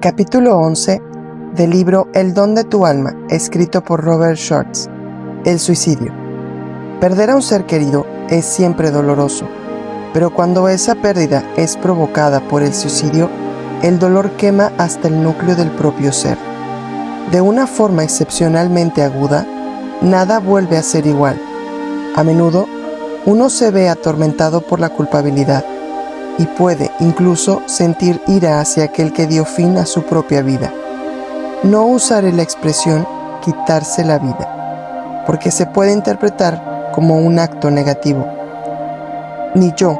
Capítulo 11 del libro El don de tu alma, escrito por Robert Schwartz. El suicidio. Perder a un ser querido es siempre doloroso, pero cuando esa pérdida es provocada por el suicidio, el dolor quema hasta el núcleo del propio ser. De una forma excepcionalmente aguda, nada vuelve a ser igual. A menudo, uno se ve atormentado por la culpabilidad y puede incluso sentir ira hacia aquel que dio fin a su propia vida. No usaré la expresión quitarse la vida, porque se puede interpretar como un acto negativo. Ni yo,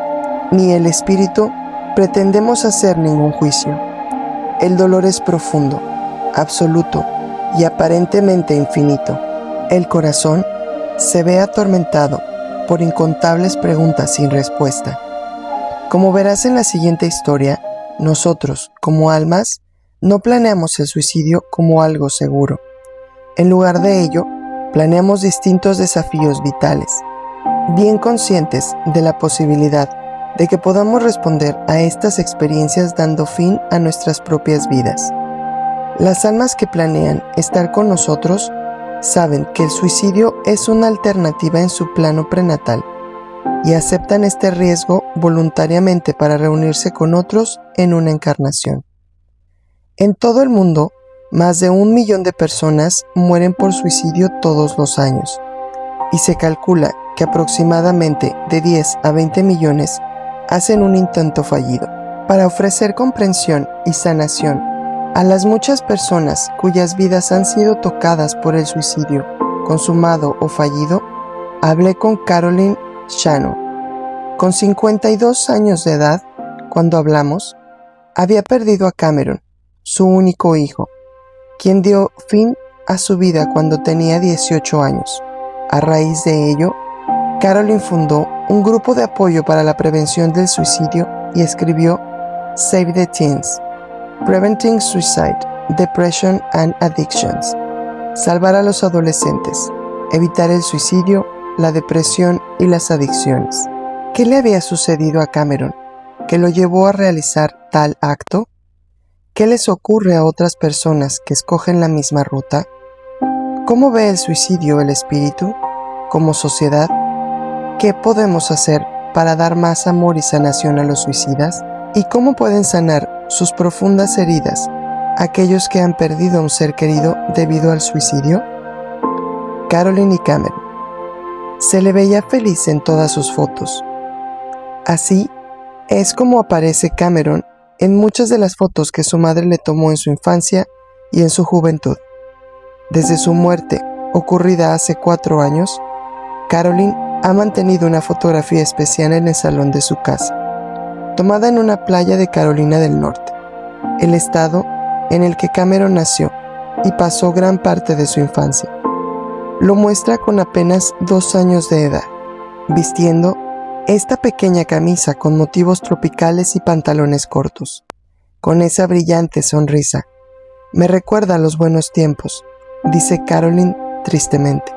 ni el espíritu pretendemos hacer ningún juicio. El dolor es profundo, absoluto y aparentemente infinito. El corazón se ve atormentado por incontables preguntas sin respuesta. Como verás en la siguiente historia, nosotros, como almas, no planeamos el suicidio como algo seguro. En lugar de ello, planeamos distintos desafíos vitales, bien conscientes de la posibilidad de que podamos responder a estas experiencias dando fin a nuestras propias vidas. Las almas que planean estar con nosotros saben que el suicidio es una alternativa en su plano prenatal y aceptan este riesgo voluntariamente para reunirse con otros en una encarnación. En todo el mundo, más de 1 millón de personas mueren por suicidio todos los años, y se calcula que aproximadamente de 10 a 20 millones hacen un intento fallido. Para ofrecer comprensión y sanación a las muchas personas cuyas vidas han sido tocadas por el suicidio, consumado o fallido, hablé con Caroline Shannon. Con 52 años de edad, cuando hablamos, había perdido a Cameron, su único hijo, quien dio fin a su vida cuando tenía 18 años. A raíz de ello, Caroline fundó un grupo de apoyo para la prevención del suicidio y escribió Save the Teens, Preventing Suicide, Depression and Addictions. Salvar a los adolescentes, evitar el suicidio, la depresión y las adicciones. ¿Qué le había sucedido a Cameron que lo llevó a realizar tal acto? ¿Qué les ocurre a otras personas que escogen la misma ruta? ¿Cómo ve el suicidio el espíritu? Como sociedad, ¿qué podemos hacer para dar más amor y sanación a los suicidas? ¿Y cómo pueden sanar sus profundas heridas aquellos que han perdido a un ser querido debido al suicidio? Caroline y Cameron. Se le veía feliz en todas sus fotos. Así es como aparece Cameron en muchas de las fotos que su madre le tomó en su infancia y en su juventud. Desde su muerte, ocurrida hace 4 años, Caroline ha mantenido una fotografía especial en el salón de su casa, tomada en una playa de Carolina del Norte, el estado en el que Cameron nació y pasó gran parte de su infancia. Lo muestra con apenas 2 años de edad, vistiendo esta pequeña camisa con motivos tropicales y pantalones cortos. Con esa brillante sonrisa, me recuerda a los buenos tiempos, dice Caroline tristemente.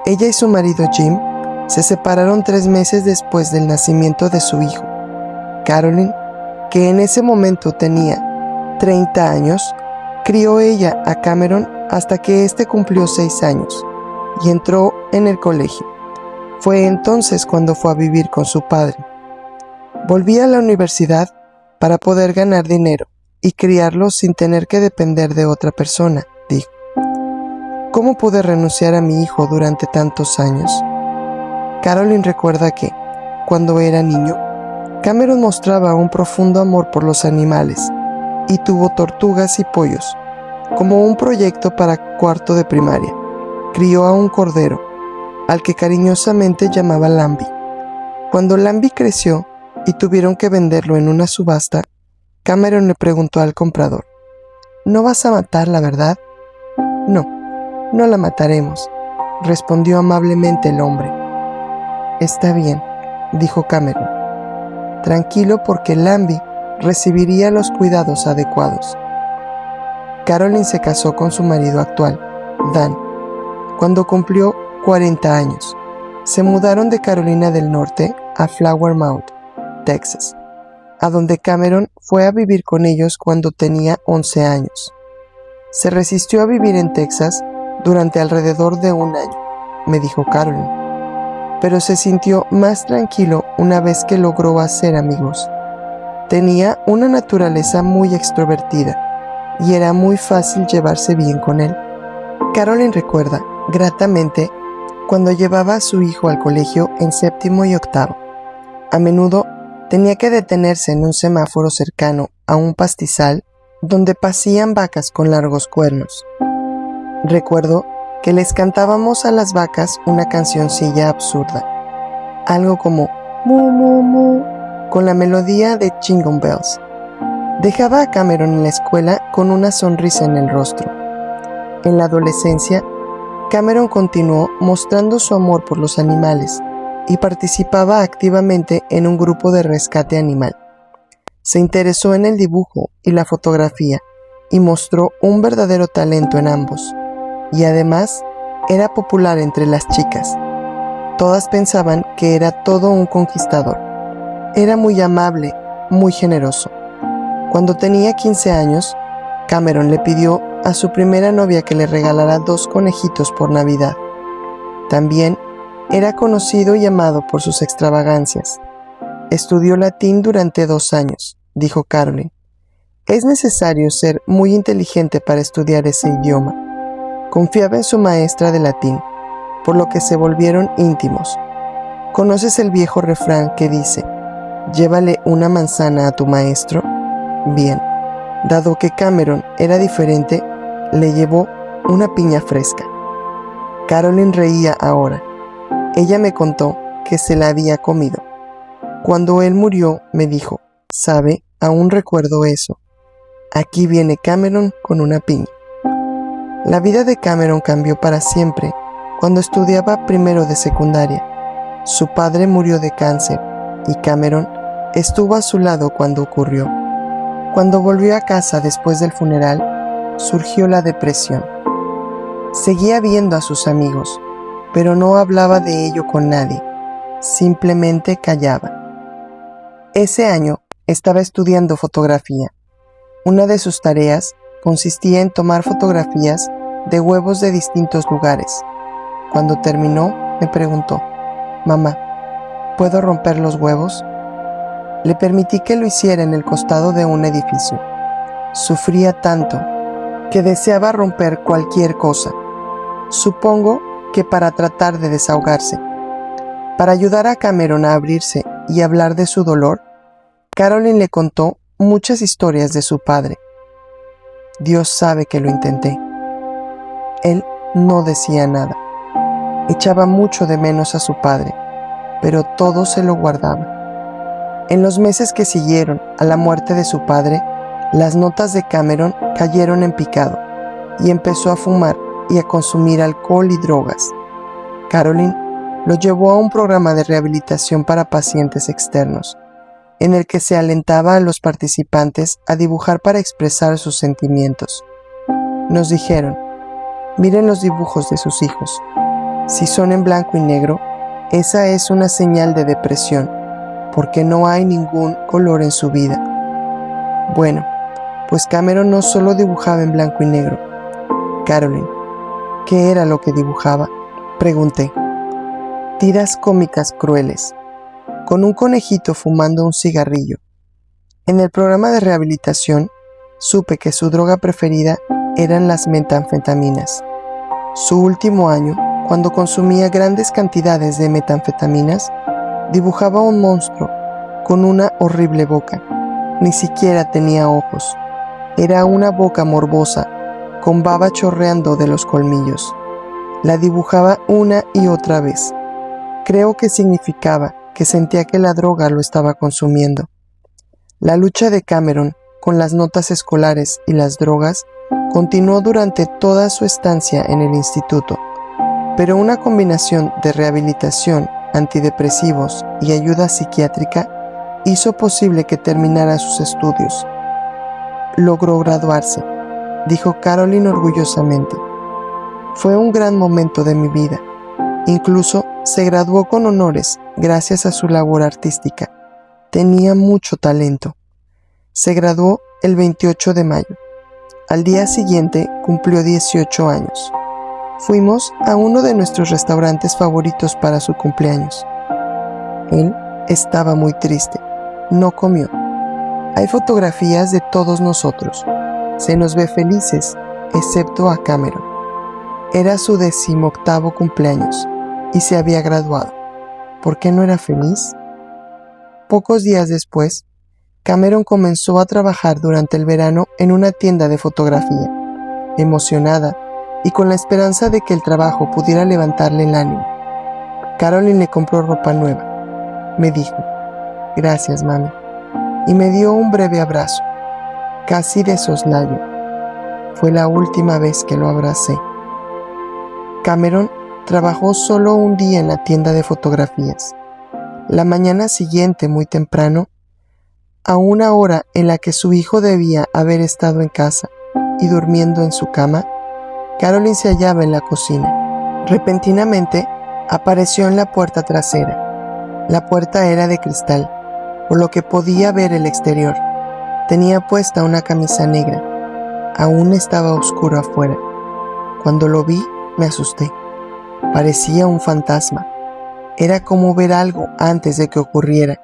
Ella y su marido Jim se separaron 3 meses después del nacimiento de su hijo. Caroline, que en ese momento tenía 30 años, crió ella a Cameron hasta que éste cumplió 6 años y entró en el colegio. Fue entonces cuando fue a vivir con su padre. Volví a la universidad para poder ganar dinero y criarlo sin tener que depender de otra persona, dijo. ¿Cómo pude renunciar a mi hijo durante tantos años? Caroline recuerda que, cuando era niño, Cameron mostraba un profundo amor por los animales y tuvo tortugas y pollos. Como un proyecto para 4º de primaria, crió a un cordero, al que cariñosamente llamaba Lambi. Cuando Lambi creció y tuvieron que venderlo en una subasta, Cameron le preguntó al comprador: ¿No vas a matarla, verdad? No, no la mataremos, respondió amablemente el hombre. Está bien, dijo Cameron, tranquilo porque Lambi recibiría los cuidados adecuados. Caroline se casó con su marido actual, Dan, cuando cumplió 40 años. Se mudaron de Carolina del Norte a Flower Mound, Texas. a donde Cameron fue a vivir con ellos cuando tenía 11 años. Se resistió a vivir en Texas durante alrededor de un año, me dijo Carolyn, pero se sintió más tranquilo una vez que logró hacer amigos. Tenía una naturaleza muy extrovertida y era muy fácil llevarse bien con él. Carolyn recuerda, gratamente, cuando llevaba a su hijo al colegio en 7º y 8º. A menudo tenía que detenerse en un semáforo cercano a un pastizal donde pasían vacas con largos cuernos. Recuerdo que les cantábamos a las vacas una cancioncilla absurda, algo como "mu mu mu", con la melodía de Jingle Bells. Dejaba a Cameron en la escuela con una sonrisa en el rostro. En la adolescencia, Cameron continuó mostrando su amor por los animales y participaba activamente en un grupo de rescate animal. Se interesó en el dibujo y la fotografía y mostró un verdadero talento en ambos. Y además, era popular entre las chicas. Todas pensaban que era todo un conquistador. Era muy amable, muy generoso. Cuando tenía 15 años, Cameron le pidió a su primera novia que le regalara 2 conejitos por Navidad. También era conocido y amado por sus extravagancias. Estudió latín durante 2 años, dijo Carolyn. Es necesario ser muy inteligente para estudiar ese idioma. Confiaba en su maestra de latín, por lo que se volvieron íntimos. ¿Conoces el viejo refrán que dice, llévale una manzana a tu maestro? Bien, dado que Cameron era diferente, le llevó una piña fresca. Carolyn reía ahora. Ella me contó que se la había comido. Cuando él murió, me dijo, ¿sabe? Aún recuerdo eso. Aquí viene Cameron con una piña. La vida de Cameron cambió para siempre cuando estudiaba primero de secundaria. Su padre murió de cáncer y Cameron estuvo a su lado cuando ocurrió. Cuando volvió a casa después del funeral, surgió la depresión. Seguía viendo a sus amigos, pero no hablaba de ello con nadie. Simplemente callaba. Ese año estaba estudiando fotografía. Una de sus tareas consistía en tomar fotografías de huevos de distintos lugares. Cuando terminó, me preguntó, «Mamá, ¿puedo romper los huevos?» Le permití que lo hiciera en el costado de un edificio. Sufría tanto que deseaba romper cualquier cosa. Supongo que para tratar de desahogarse. Para ayudar a Cameron a abrirse y hablar de su dolor, Carolyn le contó muchas historias de su padre. Dios sabe que lo intenté. Él no decía nada. Echaba mucho de menos a su padre, pero todo se lo guardaba. En los meses que siguieron a la muerte de su padre, las notas de Cameron cayeron en picado y empezó a fumar y a consumir alcohol y drogas. Carolyn lo llevó a un programa de rehabilitación para pacientes externos, en el que se alentaba a los participantes a dibujar para expresar sus sentimientos. Nos dijeron, miren los dibujos de sus hijos. Si son en blanco y negro, esa es una señal de depresión, porque no hay ningún color en su vida. Bueno, pues Cameron no solo dibujaba en blanco y negro. Carolyn, ¿qué era lo que dibujaba? Pregunté. Tiras cómicas crueles, con un conejito fumando un cigarrillo. En el programa de rehabilitación, supe que su droga preferida eran las metanfetaminas. Su último año, cuando consumía grandes cantidades de metanfetaminas, dibujaba un monstruo con una horrible boca. Ni siquiera tenía ojos. Era una boca morbosa, con baba chorreando de los colmillos. La dibujaba una y otra vez. Creo que significaba que sentía que la droga lo estaba consumiendo. La lucha de Cameron con las notas escolares y las drogas continuó durante toda su estancia en el instituto, pero una combinación de rehabilitación, antidepresivos y ayuda psiquiátrica hizo posible que terminara sus estudios. Logró graduarse, dijo Carolyn orgullosamente. Fue un gran momento de mi vida. Incluso se graduó con honores gracias a su labor artística. Tenía mucho talento. Se graduó el 28 de mayo. Al día siguiente cumplió 18 años. Fuimos a uno de nuestros restaurantes favoritos para su cumpleaños. Él estaba muy triste. No comió. Hay fotografías de todos nosotros. Se nos ve felices, excepto a Cameron. Era su 18º cumpleaños y se había graduado. ¿Por qué no era feliz? Pocos días después, Cameron comenzó a trabajar durante el verano en una tienda de fotografía. Emocionada y con la esperanza de que el trabajo pudiera levantarle el ánimo, Caroline le compró ropa nueva. Me dijo, «Gracias, mami», y me dio un breve abrazo, casi de soslayo. Fue la última vez que lo abracé. Cameron trabajó solo un día en la tienda de fotografías. La mañana siguiente, muy temprano, a una hora en la que su hijo debía haber estado en casa y durmiendo en su cama, Caroline se hallaba en la cocina. Repentinamente, apareció en la puerta trasera. La puerta era de cristal, por lo que podía ver el exterior. Tenía puesta una camisa negra. Aún estaba oscuro afuera. Cuando lo vi, me asusté. Parecía un fantasma. Era como ver algo antes de que ocurriera.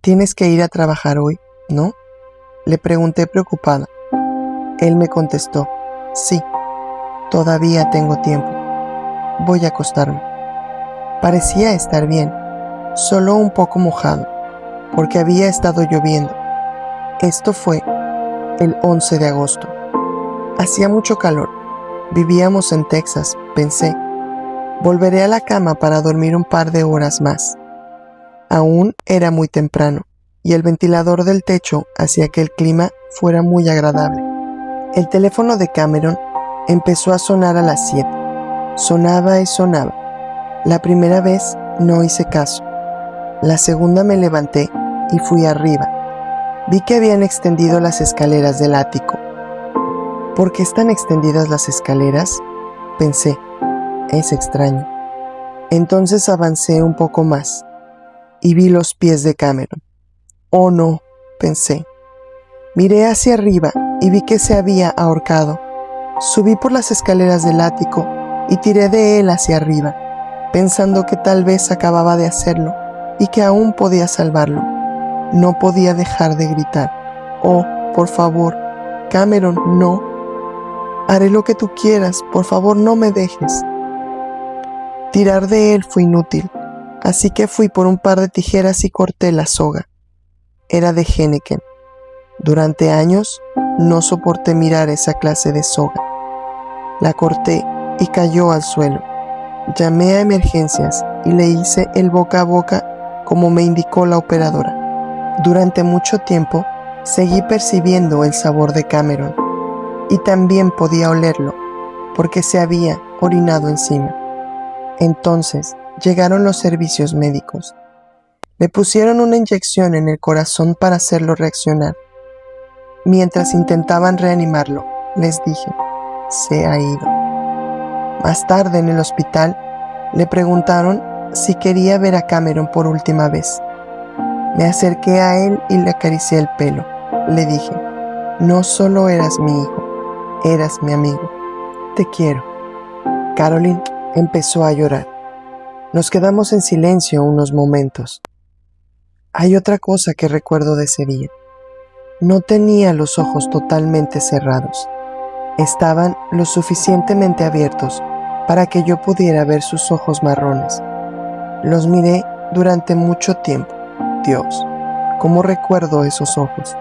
«¿Tienes que ir a trabajar hoy, no?», le pregunté preocupada. Él me contestó, «Sí, todavía tengo tiempo. Voy a acostarme». Parecía estar bien, solo un poco mojado, porque había estado lloviendo. Esto fue el 11 de agosto. Hacía mucho calor. Vivíamos en Texas, pensé. Volveré a la cama para dormir un par de horas más. Aún era muy temprano, y el ventilador del techo hacía que el clima fuera muy agradable. El teléfono de Cameron empezó a sonar a las 7. Sonaba y sonaba. La primera vez no hice caso. La segunda me levanté y fui arriba. Vi que habían extendido las escaleras del ático. ¿Por qué están extendidas las escaleras?, pensé. Es extraño. Entonces avancé un poco más y vi los pies de Cameron. «Oh no», pensé. Miré hacia arriba y vi que se había ahorcado. Subí por las escaleras del ático y tiré de él hacia arriba, pensando que tal vez acababa de hacerlo y que aún podía salvarlo. No podía dejar de gritar. «Oh, por favor, Cameron, no. Haré lo que tú quieras, por favor, no me dejes». Tirar de él fue inútil, así que fui por un par de tijeras y corté la soga. Era de Heineken. Durante años no soporté mirar esa clase de soga. La corté y cayó al suelo. Llamé a emergencias y le hice el boca a boca como me indicó la operadora. Durante mucho tiempo seguí percibiendo el sabor de Cameron y también podía olerlo porque se había orinado encima. Entonces llegaron los servicios médicos. Le pusieron una inyección en el corazón para hacerlo reaccionar. Mientras intentaban reanimarlo, les dije, «Se ha ido». Más tarde en el hospital, le preguntaron si quería ver a Cameron por última vez. Me acerqué a él y le acaricié el pelo. Le dije, «No solo eras mi hijo, eras mi amigo. Te quiero». Caroline empezó a llorar. Nos quedamos en silencio unos momentos. Hay otra cosa que recuerdo de ese día. No tenía los ojos totalmente cerrados. Estaban lo suficientemente abiertos para que yo pudiera ver sus ojos marrones. Los miré durante mucho tiempo. Dios, ¿cómo recuerdo esos ojos?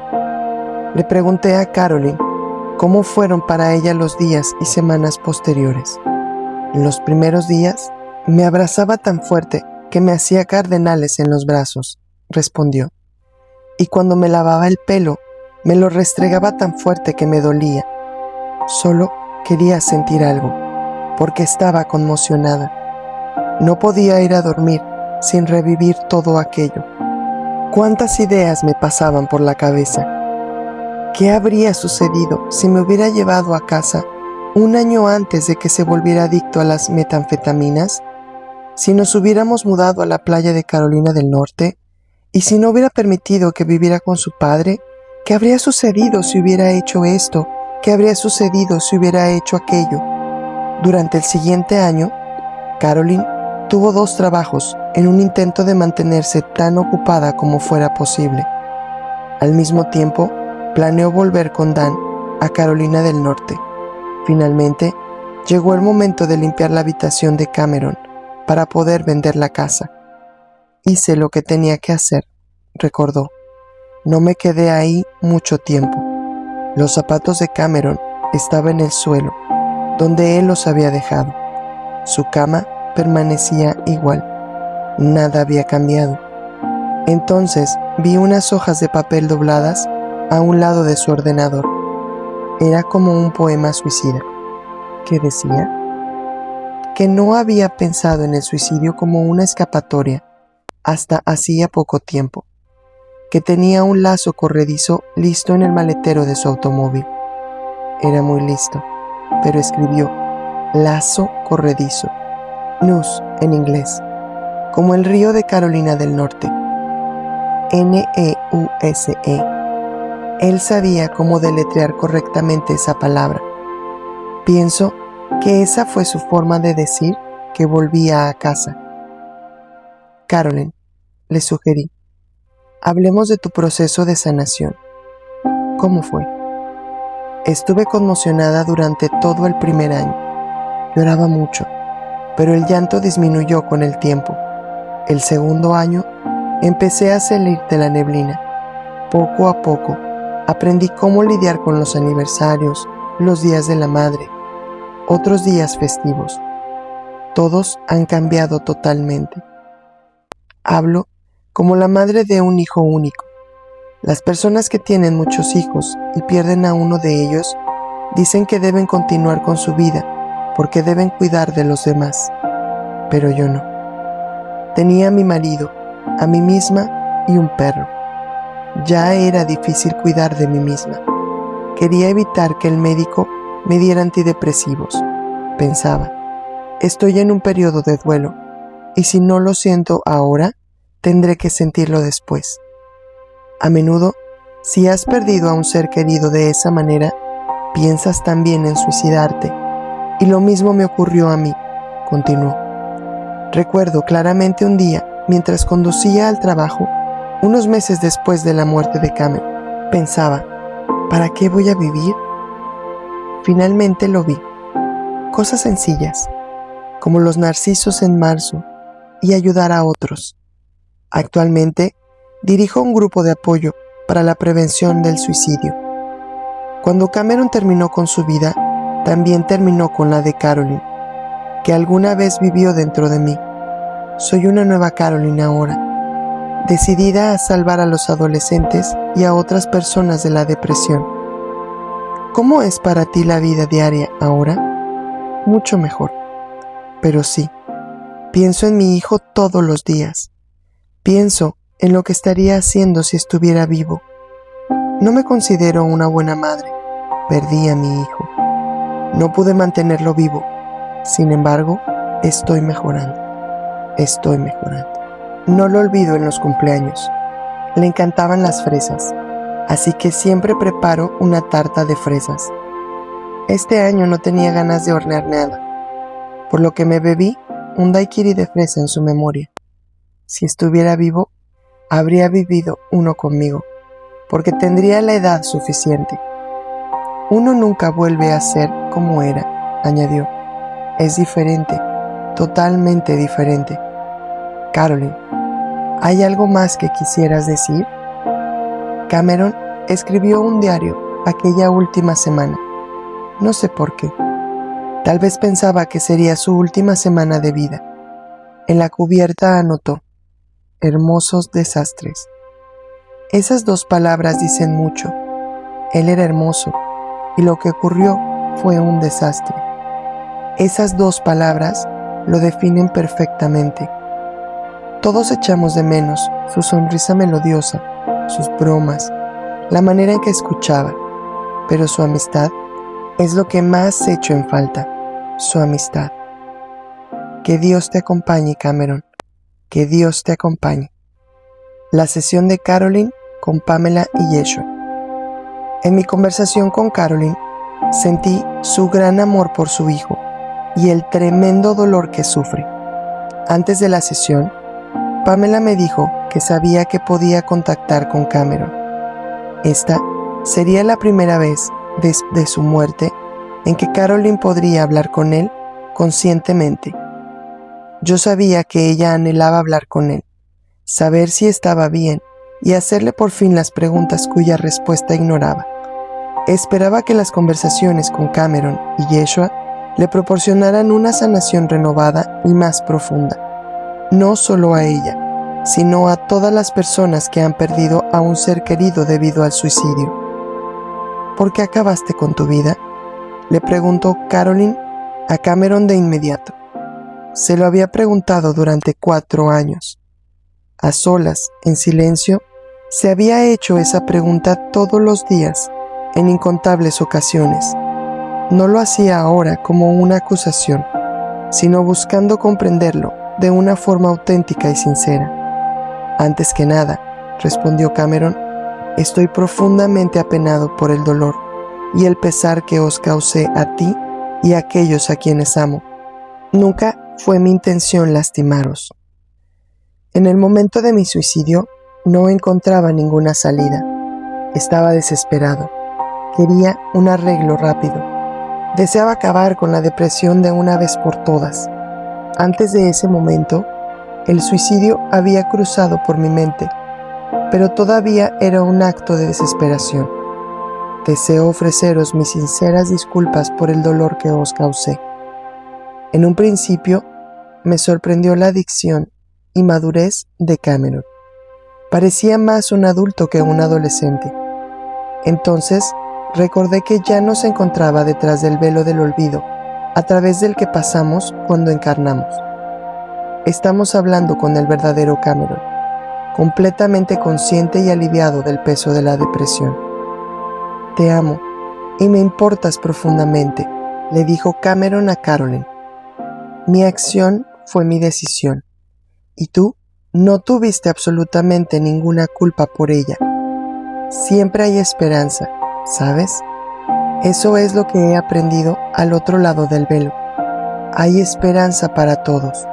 Le pregunté a Caroline cómo fueron para ella los días y semanas posteriores. En los primeros días, me abrazaba tan fuerte que me hacía cardenales en los brazos, respondió. Y cuando me lavaba el pelo, me lo restregaba tan fuerte que me dolía. Solo quería sentir algo, porque estaba conmocionada. No podía ir a dormir sin revivir todo aquello. Cuántas ideas me pasaban por la cabeza. ¿Qué habría sucedido si me hubiera llevado a casa un año antes de que se volviera adicto a las metanfetaminas? Si nos hubiéramos mudado a la playa de Carolina del Norte, ¿Y si no hubiera permitido que viviera con su padre? ¿Qué habría sucedido si hubiera hecho esto? ¿Qué habría sucedido si hubiera hecho aquello? Durante el siguiente año, Caroline tuvo 2 trabajos en un intento de mantenerse tan ocupada como fuera posible. Al mismo tiempo, planeó volver con Dan a Carolina del Norte. Finalmente, llegó el momento de limpiar la habitación de Cameron para poder vender la casa. Hice lo que tenía que hacer, recordó. No me quedé ahí mucho tiempo. Los zapatos de Cameron estaban en el suelo, donde él los había dejado. Su cama permanecía igual. Nada había cambiado. Entonces vi unas hojas de papel dobladas a un lado de su ordenador. Era como un poema suicida. ¿Qué decía? Que no había pensado en el suicidio como una escapatoria hasta hacía poco tiempo. Que tenía un lazo corredizo listo en el maletero de su automóvil. Era muy listo, pero escribió lazo corredizo, Neuse en inglés, como el río de Carolina del Norte, Neuse. Él sabía cómo deletrear correctamente esa palabra. Pienso que esa fue su forma de decir que volvía a casa. Caroline, le sugerí, hablemos de tu proceso de sanación. ¿Cómo fue? Estuve conmocionada durante todo el primer año. Lloraba mucho, pero el llanto disminuyó con el tiempo. El segundo año, empecé a salir de la neblina. Poco a poco, aprendí cómo lidiar con los aniversarios, los días de la madre, otros días festivos. Todos han cambiado totalmente. Hablo como la madre de un hijo único. Las personas que tienen muchos hijos y pierden a uno de ellos dicen que deben continuar con su vida porque deben cuidar de los demás. Pero yo no. Tenía a mi marido, a mí misma y un perro. Ya era difícil cuidar de mí misma. Quería evitar que el médico me diera antidepresivos. Pensaba, estoy en un periodo de duelo, y si no lo siento ahora, tendré que sentirlo después. A menudo, si has perdido a un ser querido de esa manera, piensas también en suicidarte. Y lo mismo me ocurrió a mí, continuó. Recuerdo claramente un día, mientras conducía al trabajo, unos meses después de la muerte de Cameron, pensaba, ¿para qué voy a vivir? Finalmente lo vi. Cosas sencillas, como los narcisos en marzo y ayudar a otros. Actualmente, dirijo un grupo de apoyo para la prevención del suicidio. Cuando Cameron terminó con su vida, también terminó con la de Caroline, que alguna vez vivió dentro de mí. Soy una nueva Caroline ahora, decidida a salvar a los adolescentes y a otras personas de la depresión. ¿Cómo es para ti la vida diaria ahora? Mucho mejor. Pero sí, pienso en mi hijo todos los días. Pienso en lo que estaría haciendo si estuviera vivo. No me considero una buena madre. Perdí a mi hijo. No pude mantenerlo vivo. Sin embargo, estoy mejorando. Estoy mejorando. No lo olvido en los cumpleaños. Le encantaban las fresas, así que siempre preparo una tarta de fresas. Este año no tenía ganas de hornear nada, por lo que me bebí un daiquiri de fresa en su memoria. Si estuviera vivo, habría vivido uno conmigo, porque tendría la edad suficiente. Uno nunca vuelve a ser como era, añadió. Es diferente, totalmente diferente. Caroline, ¿hay algo más que quisieras decir? Cameron escribió un diario aquella última semana. No sé por qué. Tal vez pensaba que sería su última semana de vida. En la cubierta anotó, hermosos desastres. Esas 2 palabras dicen mucho. Él era hermoso, y lo que ocurrió fue un desastre. Esas 2 palabras lo definen perfectamente. Todos echamos de menos su sonrisa melodiosa, sus bromas, la manera en que escuchaba, pero su amistad es lo que más echo en falta, su amistad. Que Dios te acompañe, Cameron, que Dios te acompañe. La sesión de Caroline con Pamela y Yeshua. En mi conversación con Caroline, sentí su gran amor por su hijo y el tremendo dolor que sufre. Antes de la sesión, Pamela me dijo que sabía que podía contactar con Cameron. Esta sería la primera vez desde su muerte en que Caroline podría hablar con él conscientemente. Yo sabía que ella anhelaba hablar con él, saber si estaba bien y hacerle por fin las preguntas cuya respuesta ignoraba. Esperaba que las conversaciones con Cameron y Yeshua le proporcionaran una sanación renovada y más profunda, no solo a ella, sino a todas las personas que han perdido a un ser querido debido al suicidio. ¿Por qué acabaste con tu vida?, le preguntó Caroline a Cameron de inmediato. Se lo había preguntado durante 4 años. A solas, en silencio, se había hecho esa pregunta todos los días, en incontables ocasiones. No lo hacía ahora como una acusación, sino buscando comprenderlo de una forma auténtica y sincera. Antes que nada, respondió Cameron, estoy profundamente apenado por el dolor y el pesar que os causé a ti y a aquellos a quienes amo. Nunca fue mi intención lastimaros. En el momento de mi suicidio, no encontraba ninguna salida. Estaba desesperado. Quería un arreglo rápido. Deseaba acabar con la depresión de una vez por todas. Antes de ese momento, el suicidio había cruzado por mi mente, pero todavía era un acto de desesperación. Deseo ofreceros mis sinceras disculpas por el dolor que os causé. En un principio, me sorprendió la adicción y madurez de Cameron. Parecía más un adulto que un adolescente. Entonces, recordé que ya no se encontraba detrás del velo del olvido, a través del que pasamos cuando encarnamos. Estamos hablando con el verdadero Cameron, completamente consciente y aliviado del peso de la depresión. Te amo y me importas profundamente, le dijo Cameron a Caroline. Mi acción fue mi decisión, y tú no tuviste absolutamente ninguna culpa por ella. Siempre hay esperanza, ¿sabes? Eso es lo que he aprendido al otro lado del velo. Hay esperanza para todos.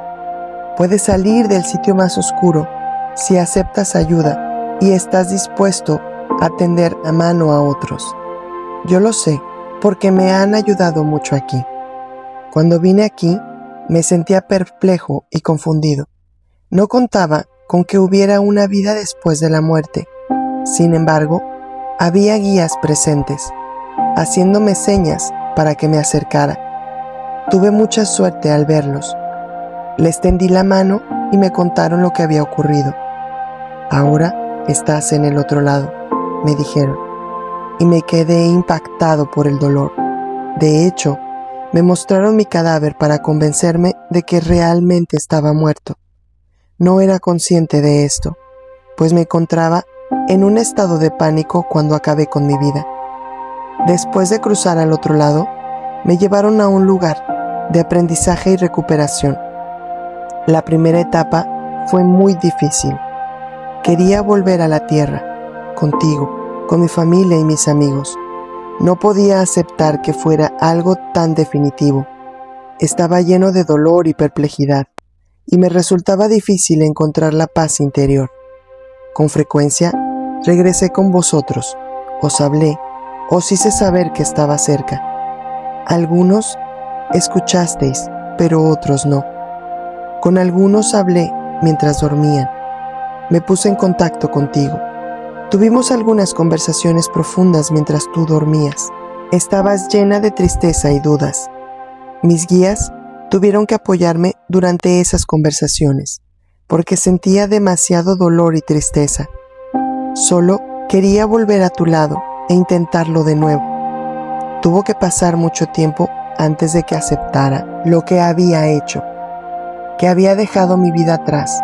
Puedes salir del sitio más oscuro si aceptas ayuda y estás dispuesto a tender la mano a otros. Yo lo sé, porque me han ayudado mucho aquí. Cuando vine aquí, me sentía perplejo y confundido. No contaba con que hubiera una vida después de la muerte. Sin embargo, había guías presentes, haciéndome señas para que me acercara. Tuve mucha suerte al verlos. Les tendí la mano y me contaron lo que había ocurrido. Ahora estás en el otro lado, me dijeron, y me quedé impactado por el dolor. De hecho, me mostraron mi cadáver para convencerme de que realmente estaba muerto. No era consciente de esto, pues me encontraba en un estado de pánico cuando acabé con mi vida. Después de cruzar al otro lado, me llevaron a un lugar de aprendizaje y recuperación. La primera etapa fue muy difícil. Quería volver a la tierra, contigo, con mi familia y mis amigos. No podía aceptar que fuera algo tan definitivo. Estaba lleno de dolor y perplejidad, y me resultaba difícil encontrar la paz interior. Con frecuencia, regresé con vosotros, os hablé, os hice saber que estaba cerca. Algunos escuchasteis, pero otros no. Con algunos hablé mientras dormían. Me puse en contacto contigo. Tuvimos algunas conversaciones profundas mientras tú dormías. Estabas llena de tristeza y dudas. Mis guías tuvieron que apoyarme durante esas conversaciones, porque sentía demasiado dolor y tristeza. Solo quería volver a tu lado e intentarlo de nuevo. Tuvo que pasar mucho tiempo antes de que aceptara lo que había hecho, que había dejado mi vida atrás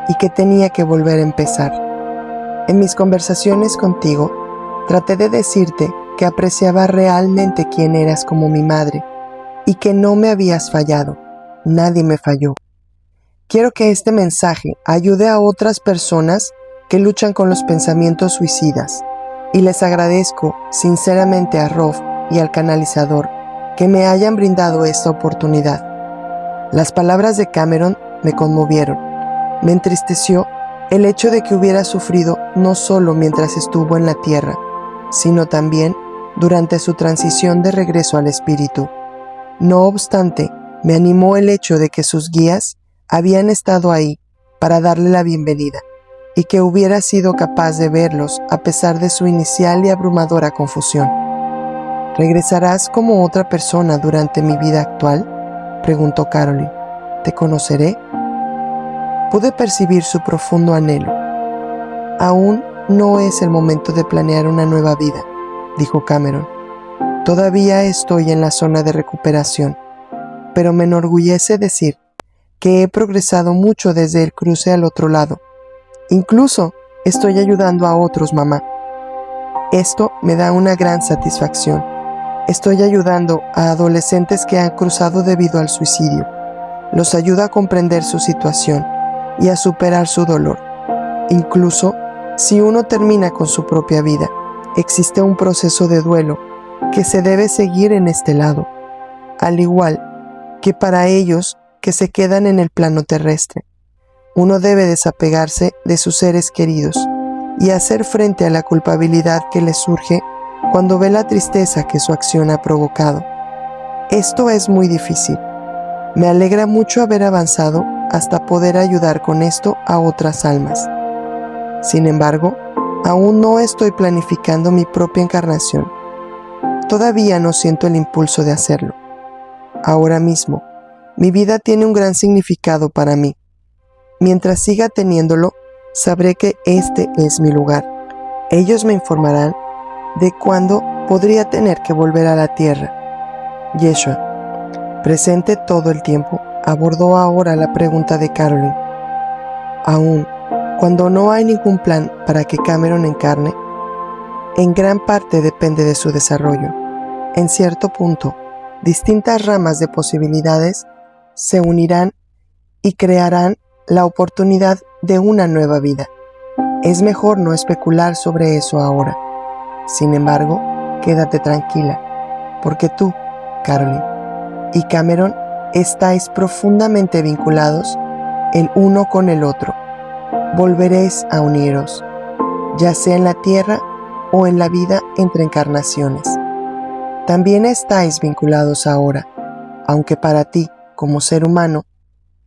y que tenía que volver a empezar. En mis conversaciones contigo, traté de decirte que apreciaba realmente quién eras como mi madre y que no me habías fallado. Nadie me falló. Quiero que este mensaje ayude a otras personas que luchan con los pensamientos suicidas, y les agradezco sinceramente a Rob y al canalizador que me hayan brindado esta oportunidad. Las palabras de Cameron me conmovieron. Me entristeció el hecho de que hubiera sufrido no solo mientras estuvo en la tierra, sino también durante su transición de regreso al espíritu. No obstante, me animó el hecho de que sus guías habían estado ahí para darle la bienvenida y que hubiera sido capaz de verlos a pesar de su inicial y abrumadora confusión. ¿Regresarás como otra persona durante mi vida actual?, preguntó Caroline. ¿Te conoceré? Pude percibir su profundo anhelo. Aún no es el momento de planear una nueva vida, dijo Cameron. Todavía estoy en la zona de recuperación, pero me enorgullece decir que he progresado mucho desde el cruce al otro lado. Incluso estoy ayudando a otros, mamá. Esto me da una gran satisfacción. Estoy ayudando a adolescentes que han cruzado debido al suicidio. Los ayudo a comprender su situación y a superar su dolor. Incluso si uno termina con su propia vida, existe un proceso de duelo que se debe seguir en este lado, al igual que para ellos que se quedan en el plano terrestre. Uno debe desapegarse de sus seres queridos y hacer frente a la culpabilidad que le surge cuando ve la tristeza que su acción ha provocado. Esto es muy difícil. Me alegra mucho haber avanzado hasta poder ayudar con esto a otras almas. Sin embargo, aún no estoy planificando mi propia encarnación. Todavía no siento el impulso de hacerlo. Ahora mismo, mi vida tiene un gran significado para mí. Mientras siga teniéndolo, sabré que este es mi lugar. Ellos me informarán de cuándo podría tener que volver a la tierra. Yeshua, presente todo el tiempo, abordó ahora la pregunta de Caroline. Aún cuando no hay ningún plan para que Cameron encarne, en gran parte depende de su desarrollo. En cierto punto, distintas ramas de posibilidades se unirán y crearán la oportunidad de una nueva vida. Es mejor no especular sobre eso ahora. Sin embargo, quédate tranquila, porque tú, Caroline, y Cameron estáis profundamente vinculados el uno con el otro. Volveréis a uniros, ya sea en la tierra o en la vida entre encarnaciones. También estáis vinculados ahora, aunque para ti, como ser humano,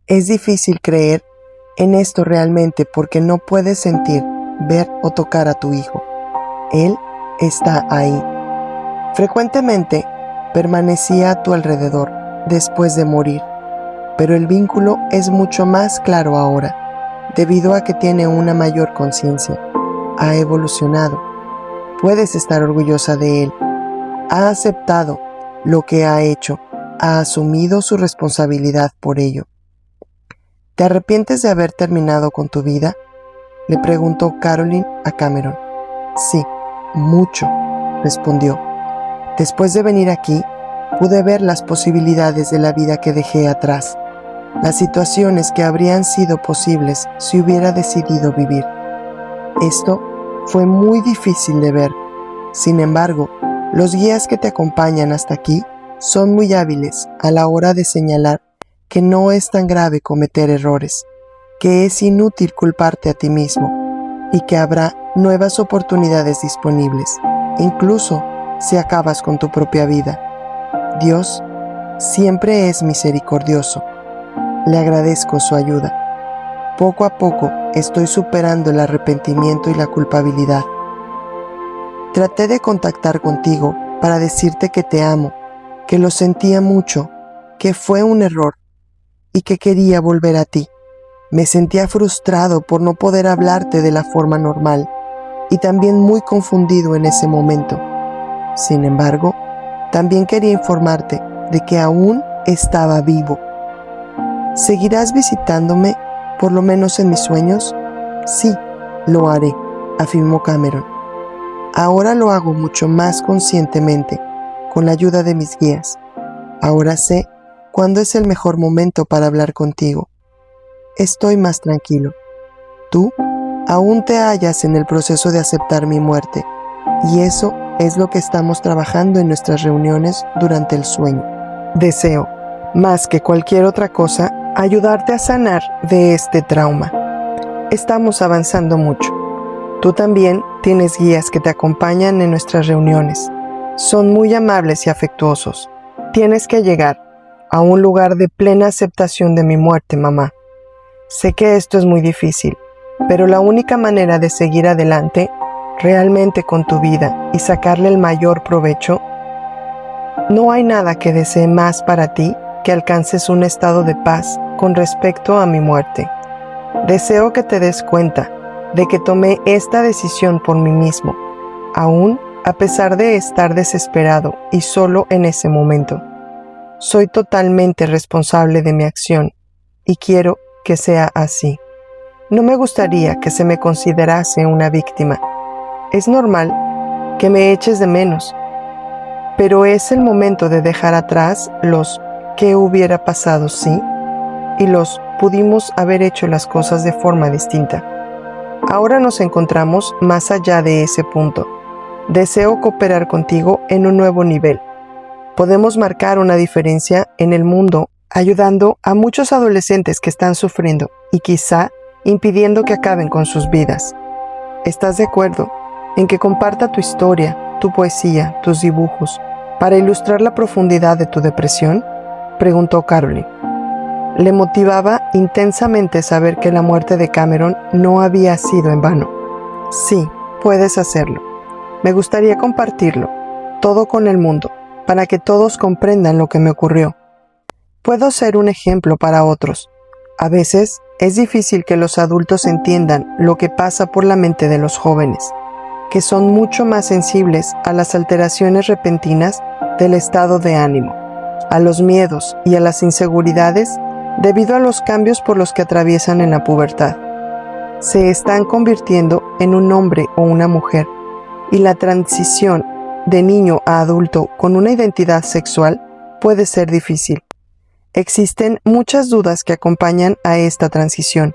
es difícil creer en esto realmente porque no puedes sentir, ver o tocar a tu hijo. Él está ahí. Frecuentemente permanecía a tu alrededor después de morir, pero el vínculo es mucho más claro ahora, debido a que tiene una mayor conciencia. Ha evolucionado. Puedes estar orgullosa de él. Ha aceptado lo que ha hecho, ha asumido su responsabilidad por ello. ¿Te arrepientes de haber terminado con tu vida?, le preguntó Caroline a Cameron. Sí, mucho, respondió. Después de venir aquí, pude ver las posibilidades de la vida que dejé atrás, las situaciones que habrían sido posibles si hubiera decidido vivir. Esto fue muy difícil de ver. Sin embargo, los guías que te acompañan hasta aquí son muy hábiles a la hora de señalar que no es tan grave cometer errores, que es inútil culparte a ti mismo y que habrá nuevas oportunidades disponibles, incluso si acabas con tu propia vida. Dios siempre es misericordioso. Le agradezco su ayuda. Poco a poco estoy superando el arrepentimiento y la culpabilidad. Traté de contactar contigo para decirte que te amo, que lo sentía mucho, que fue un error y que quería volver a ti. Me sentía frustrado por no poder hablarte de la forma normal y también muy confundido en ese momento. Sin embargo, también quería informarte de que aún estaba vivo. ¿Seguirás visitándome, por lo menos en mis sueños? Sí, lo haré, afirmó Cameron. Ahora lo hago mucho más conscientemente, con la ayuda de mis guías. Ahora sé cuándo es el mejor momento para hablar contigo. Estoy más tranquilo. ¿Tú Aún te hallas en el proceso de aceptar mi muerte, y eso es lo que estamos trabajando en nuestras reuniones durante el sueño. Deseo, más que cualquier otra cosa, ayudarte a sanar de este trauma. Estamos avanzando mucho. Tú también tienes guías que te acompañan en nuestras reuniones. Son muy amables y afectuosos. Tienes que llegar a un lugar de plena aceptación de mi muerte, mamá. Sé que esto es muy difícil, pero la única manera de seguir adelante realmente con tu vida y sacarle el mayor provecho, no hay nada que desee más para ti que alcances un estado de paz con respecto a mi muerte. Deseo que te des cuenta de que tomé esta decisión por mí mismo, aún a pesar de estar desesperado y solo en ese momento. Soy totalmente responsable de mi acción y quiero que sea así. No me gustaría que se me considerase una víctima. Es normal que me eches de menos, pero es el momento de dejar atrás los ¿qué hubiera pasado si? Y los pudimos haber hecho las cosas de forma distinta. Ahora nos encontramos más allá de ese punto. Deseo cooperar contigo en un nuevo nivel. Podemos marcar una diferencia en el mundo ayudando a muchos adolescentes que están sufriendo y quizá impidiendo que acaben con sus vidas. ¿Estás de acuerdo en que comparta tu historia, tu poesía, tus dibujos, para ilustrar la profundidad de tu depresión? Preguntó Caroline. Le motivaba intensamente saber que la muerte de Cameron no había sido en vano. Sí, puedes hacerlo. Me gustaría compartirlo, todo con el mundo, para que todos comprendan lo que me ocurrió. Puedo ser un ejemplo para otros. A veces es difícil que los adultos entiendan lo que pasa por la mente de los jóvenes, que son mucho más sensibles a las alteraciones repentinas del estado de ánimo, a los miedos y a las inseguridades debido a los cambios por los que atraviesan en la pubertad. Se están convirtiendo en un hombre o una mujer, y la transición de niño a adulto con una identidad sexual puede ser difícil. Existen muchas dudas que acompañan a esta transición.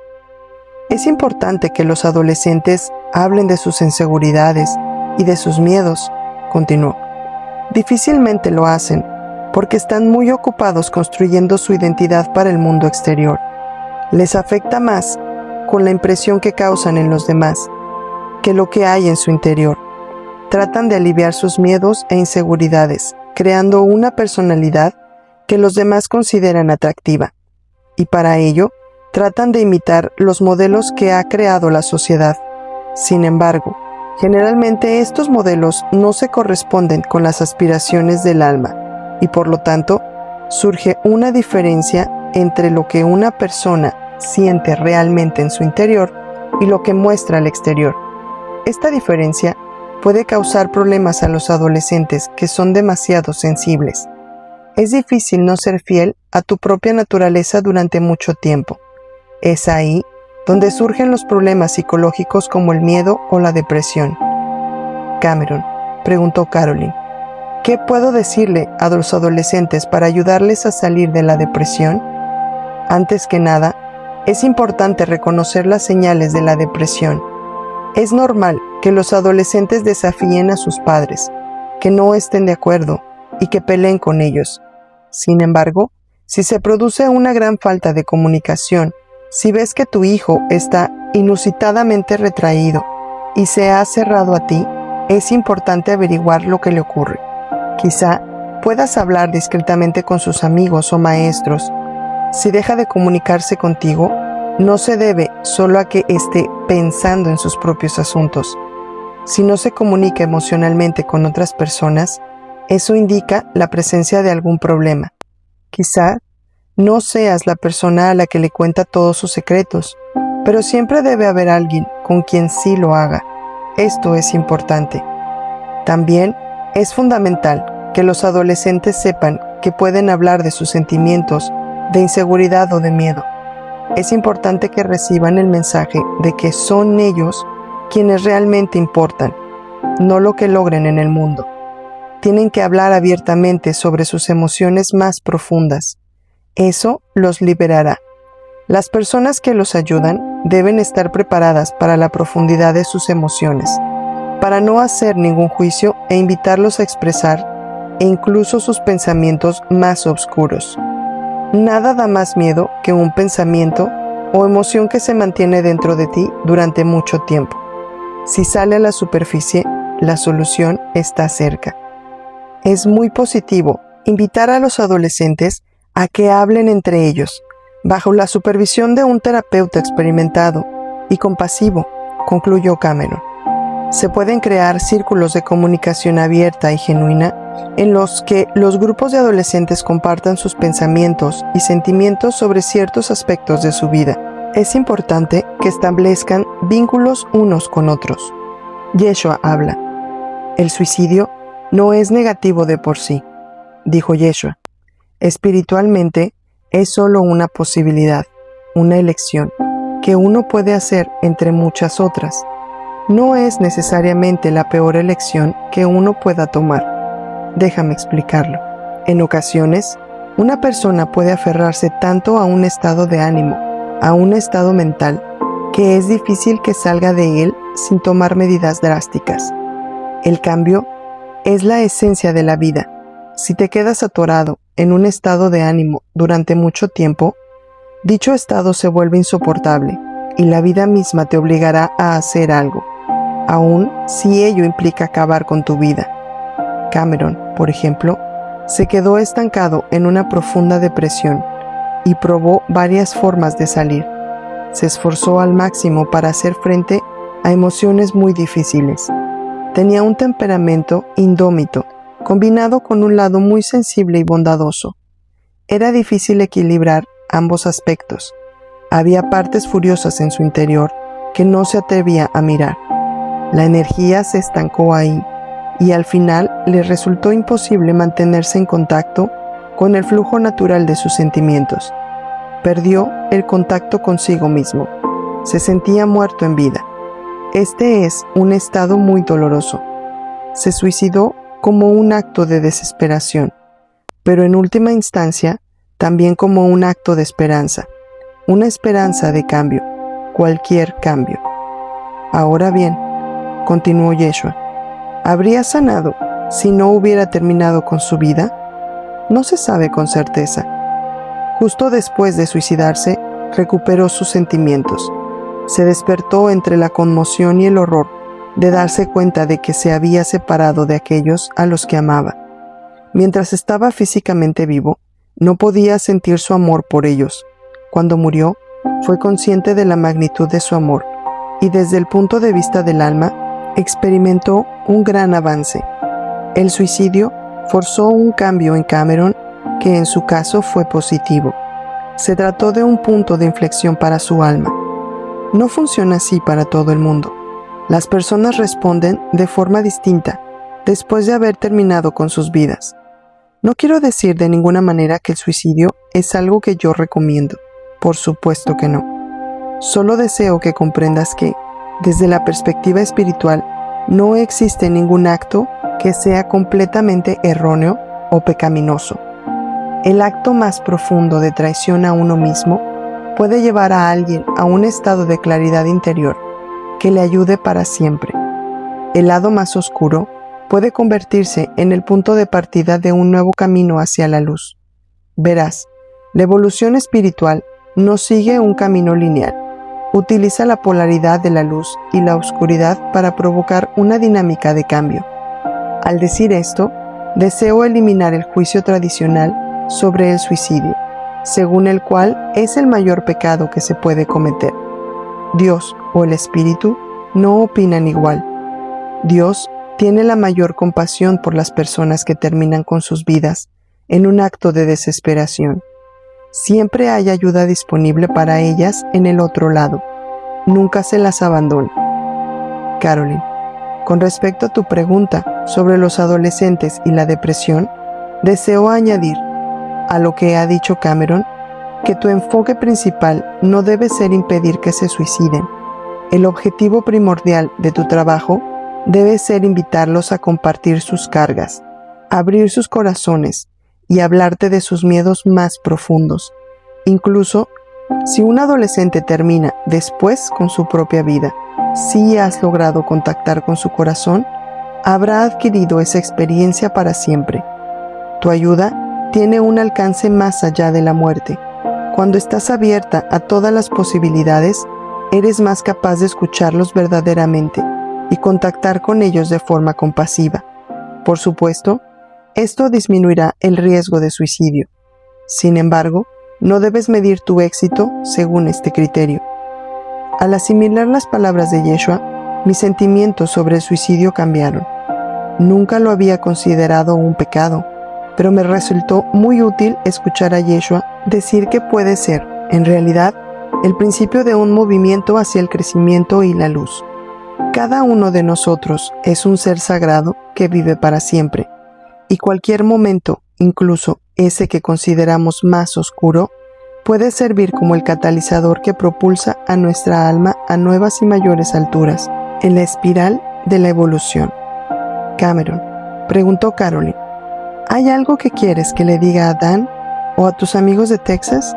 Es importante que los adolescentes hablen de sus inseguridades y de sus miedos, continuó. Difícilmente lo hacen porque están muy ocupados construyendo su identidad para el mundo exterior. Les afecta más con la impresión que causan en los demás que lo que hay en su interior. Tratan de aliviar sus miedos e inseguridades, creando una personalidad que los demás consideran atractiva, y para ello tratan de imitar los modelos que ha creado la sociedad. Sin embargo, generalmente estos modelos no se corresponden con las aspiraciones del alma, y por lo tanto, surge una diferencia entre lo que una persona siente realmente en su interior y lo que muestra al exterior. Esta diferencia puede causar problemas a los adolescentes que son demasiado sensibles. Es difícil no ser fiel a tu propia naturaleza durante mucho tiempo. Es ahí donde surgen los problemas psicológicos como el miedo o la depresión. Cameron, preguntó Caroline, ¿qué puedo decirle a los adolescentes para ayudarles a salir de la depresión? Antes que nada, es importante reconocer las señales de la depresión. Es normal que los adolescentes desafíen a sus padres, que no estén de acuerdo y que peleen con ellos. Sin embargo, si se produce una gran falta de comunicación, si ves que tu hijo está inusitadamente retraído y se ha cerrado a ti, es importante averiguar lo que le ocurre. Quizá puedas hablar discretamente con sus amigos o maestros. Si deja de comunicarse contigo, no se debe solo a que esté pensando en sus propios asuntos. Si no se comunica emocionalmente con otras personas, eso indica la presencia de algún problema. Quizá no seas la persona a la que le cuenta todos sus secretos, pero siempre debe haber alguien con quien sí lo haga. Esto es importante. También es fundamental que los adolescentes sepan que pueden hablar de sus sentimientos, de inseguridad o de miedo. Es importante que reciban el mensaje de que son ellos quienes realmente importan, no lo que logren en el mundo. Tienen que hablar abiertamente sobre sus emociones más profundas. Eso los liberará. Las personas que los ayudan deben estar preparadas para la profundidad de sus emociones, para no hacer ningún juicio e invitarlos a expresar incluso sus pensamientos más oscuros. Nada da más miedo que un pensamiento o emoción que se mantiene dentro de ti durante mucho tiempo. Si sale a la superficie, la solución está cerca. Es muy positivo invitar a los adolescentes a que hablen entre ellos, bajo la supervisión de un terapeuta experimentado y compasivo, concluyó Cameron. Se pueden crear círculos de comunicación abierta y genuina en los que los grupos de adolescentes compartan sus pensamientos y sentimientos sobre ciertos aspectos de su vida. Es importante que establezcan vínculos unos con otros. Yeshua habla. El suicidio no es negativo de por sí, dijo Yeshua. Espiritualmente es solo una posibilidad, una elección, que uno puede hacer entre muchas otras. No es necesariamente la peor elección que uno pueda tomar. Déjame explicarlo. En ocasiones, una persona puede aferrarse tanto a un estado de ánimo, a un estado mental, que es difícil que salga de él sin tomar medidas drásticas. El cambio es la esencia de la vida. Si te quedas atorado en un estado de ánimo durante mucho tiempo, dicho estado se vuelve insoportable y la vida misma te obligará a hacer algo, aun si ello implica acabar con tu vida. Cameron, por ejemplo, se quedó estancado en una profunda depresión y probó varias formas de salir. Se esforzó al máximo para hacer frente a emociones muy difíciles. Tenía un temperamento indómito, combinado con un lado muy sensible y bondadoso. Era difícil equilibrar ambos aspectos. Había partes furiosas en su interior que no se atrevía a mirar. La energía se estancó ahí y al final le resultó imposible mantenerse en contacto con el flujo natural de sus sentimientos. Perdió el contacto consigo mismo. Se sentía muerto en vida. Este es un estado muy doloroso. Se suicidó como un acto de desesperación, pero en última instancia también como un acto de esperanza, una esperanza de cambio, cualquier cambio. Ahora bien, continuó Yeshua, ¿habría sanado si no hubiera terminado con su vida? No se sabe con certeza. Justo después de suicidarse, recuperó sus sentimientos. Se despertó entre la conmoción y el horror de darse cuenta de que se había separado de aquellos a los que amaba. Mientras estaba físicamente vivo, no podía sentir su amor por ellos. Cuando murió, fue consciente de la magnitud de su amor y desde el punto de vista del alma, experimentó un gran avance. El suicidio forzó un cambio en Cameron que en su caso fue positivo. Se trató de un punto de inflexión para su alma. No funciona así para todo el mundo. Las personas responden de forma distinta después de haber terminado con sus vidas. No quiero decir de ninguna manera que el suicidio es algo que yo recomiendo. Por supuesto que no. Solo deseo que comprendas que, desde la perspectiva espiritual, no existe ningún acto que sea completamente erróneo o pecaminoso. El acto más profundo de traición a uno mismo puede llevar a alguien a un estado de claridad interior que le ayude para siempre. El lado más oscuro puede convertirse en el punto de partida de un nuevo camino hacia la luz. Verás, la evolución espiritual no sigue un camino lineal. Utiliza la polaridad de la luz y la oscuridad para provocar una dinámica de cambio. Al decir esto, deseo eliminar el juicio tradicional sobre el suicidio, según el cual es el mayor pecado que se puede cometer. Dios o el Espíritu no opinan igual. Dios tiene la mayor compasión por las personas que terminan con sus vidas en un acto de desesperación. Siempre hay ayuda disponible para ellas en el otro lado. Nunca se las abandona. Carolyn, con respecto a tu pregunta sobre los adolescentes y la depresión, deseo añadir, a lo que ha dicho Cameron, que tu enfoque principal no debe ser impedir que se suiciden. El objetivo primordial de tu trabajo debe ser invitarlos a compartir sus cargas, abrir sus corazones y hablarte de sus miedos más profundos, incluso Si un adolescente termina después con su propia vida, si has logrado contactar con su corazón, habrá adquirido esa experiencia para siempre. Tu ayuda tiene un alcance más allá de la muerte. Cuando estás abierta a todas las posibilidades, eres más capaz de escucharlos verdaderamente y contactar con ellos de forma compasiva. Por supuesto, esto disminuirá el riesgo de suicidio. Sin embargo, no debes medir tu éxito según este criterio. Al asimilar las palabras de Yeshua, mis sentimientos sobre el suicidio cambiaron. Nunca lo había considerado un pecado, pero me resultó muy útil escuchar a Yeshua decir que puede ser, en realidad, el principio de un movimiento hacia el crecimiento y la luz. Cada uno de nosotros es un ser sagrado que vive para siempre, y cualquier momento, incluso ese que consideramos más oscuro, puede servir como el catalizador que propulsa a nuestra alma a nuevas y mayores alturas, en la espiral de la evolución. Cameron, preguntó Carolyn, ¿hay algo que quieres que le diga a Dan o a tus amigos de Texas?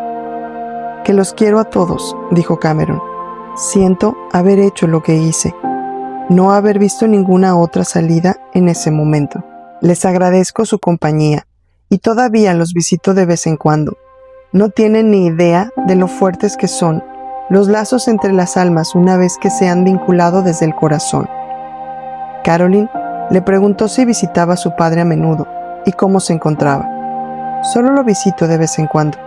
Que los quiero a todos, dijo Cameron. Siento haber hecho lo que hice, no haber visto ninguna otra salida en ese momento. Les agradezco su compañía y todavía los visito de vez en cuando. No tienen ni idea de lo fuertes que son los lazos entre las almas una vez que se han vinculado desde el corazón. Carolyn le preguntó si visitaba a su padre a menudo y cómo se encontraba. Solo lo visito de vez en cuando.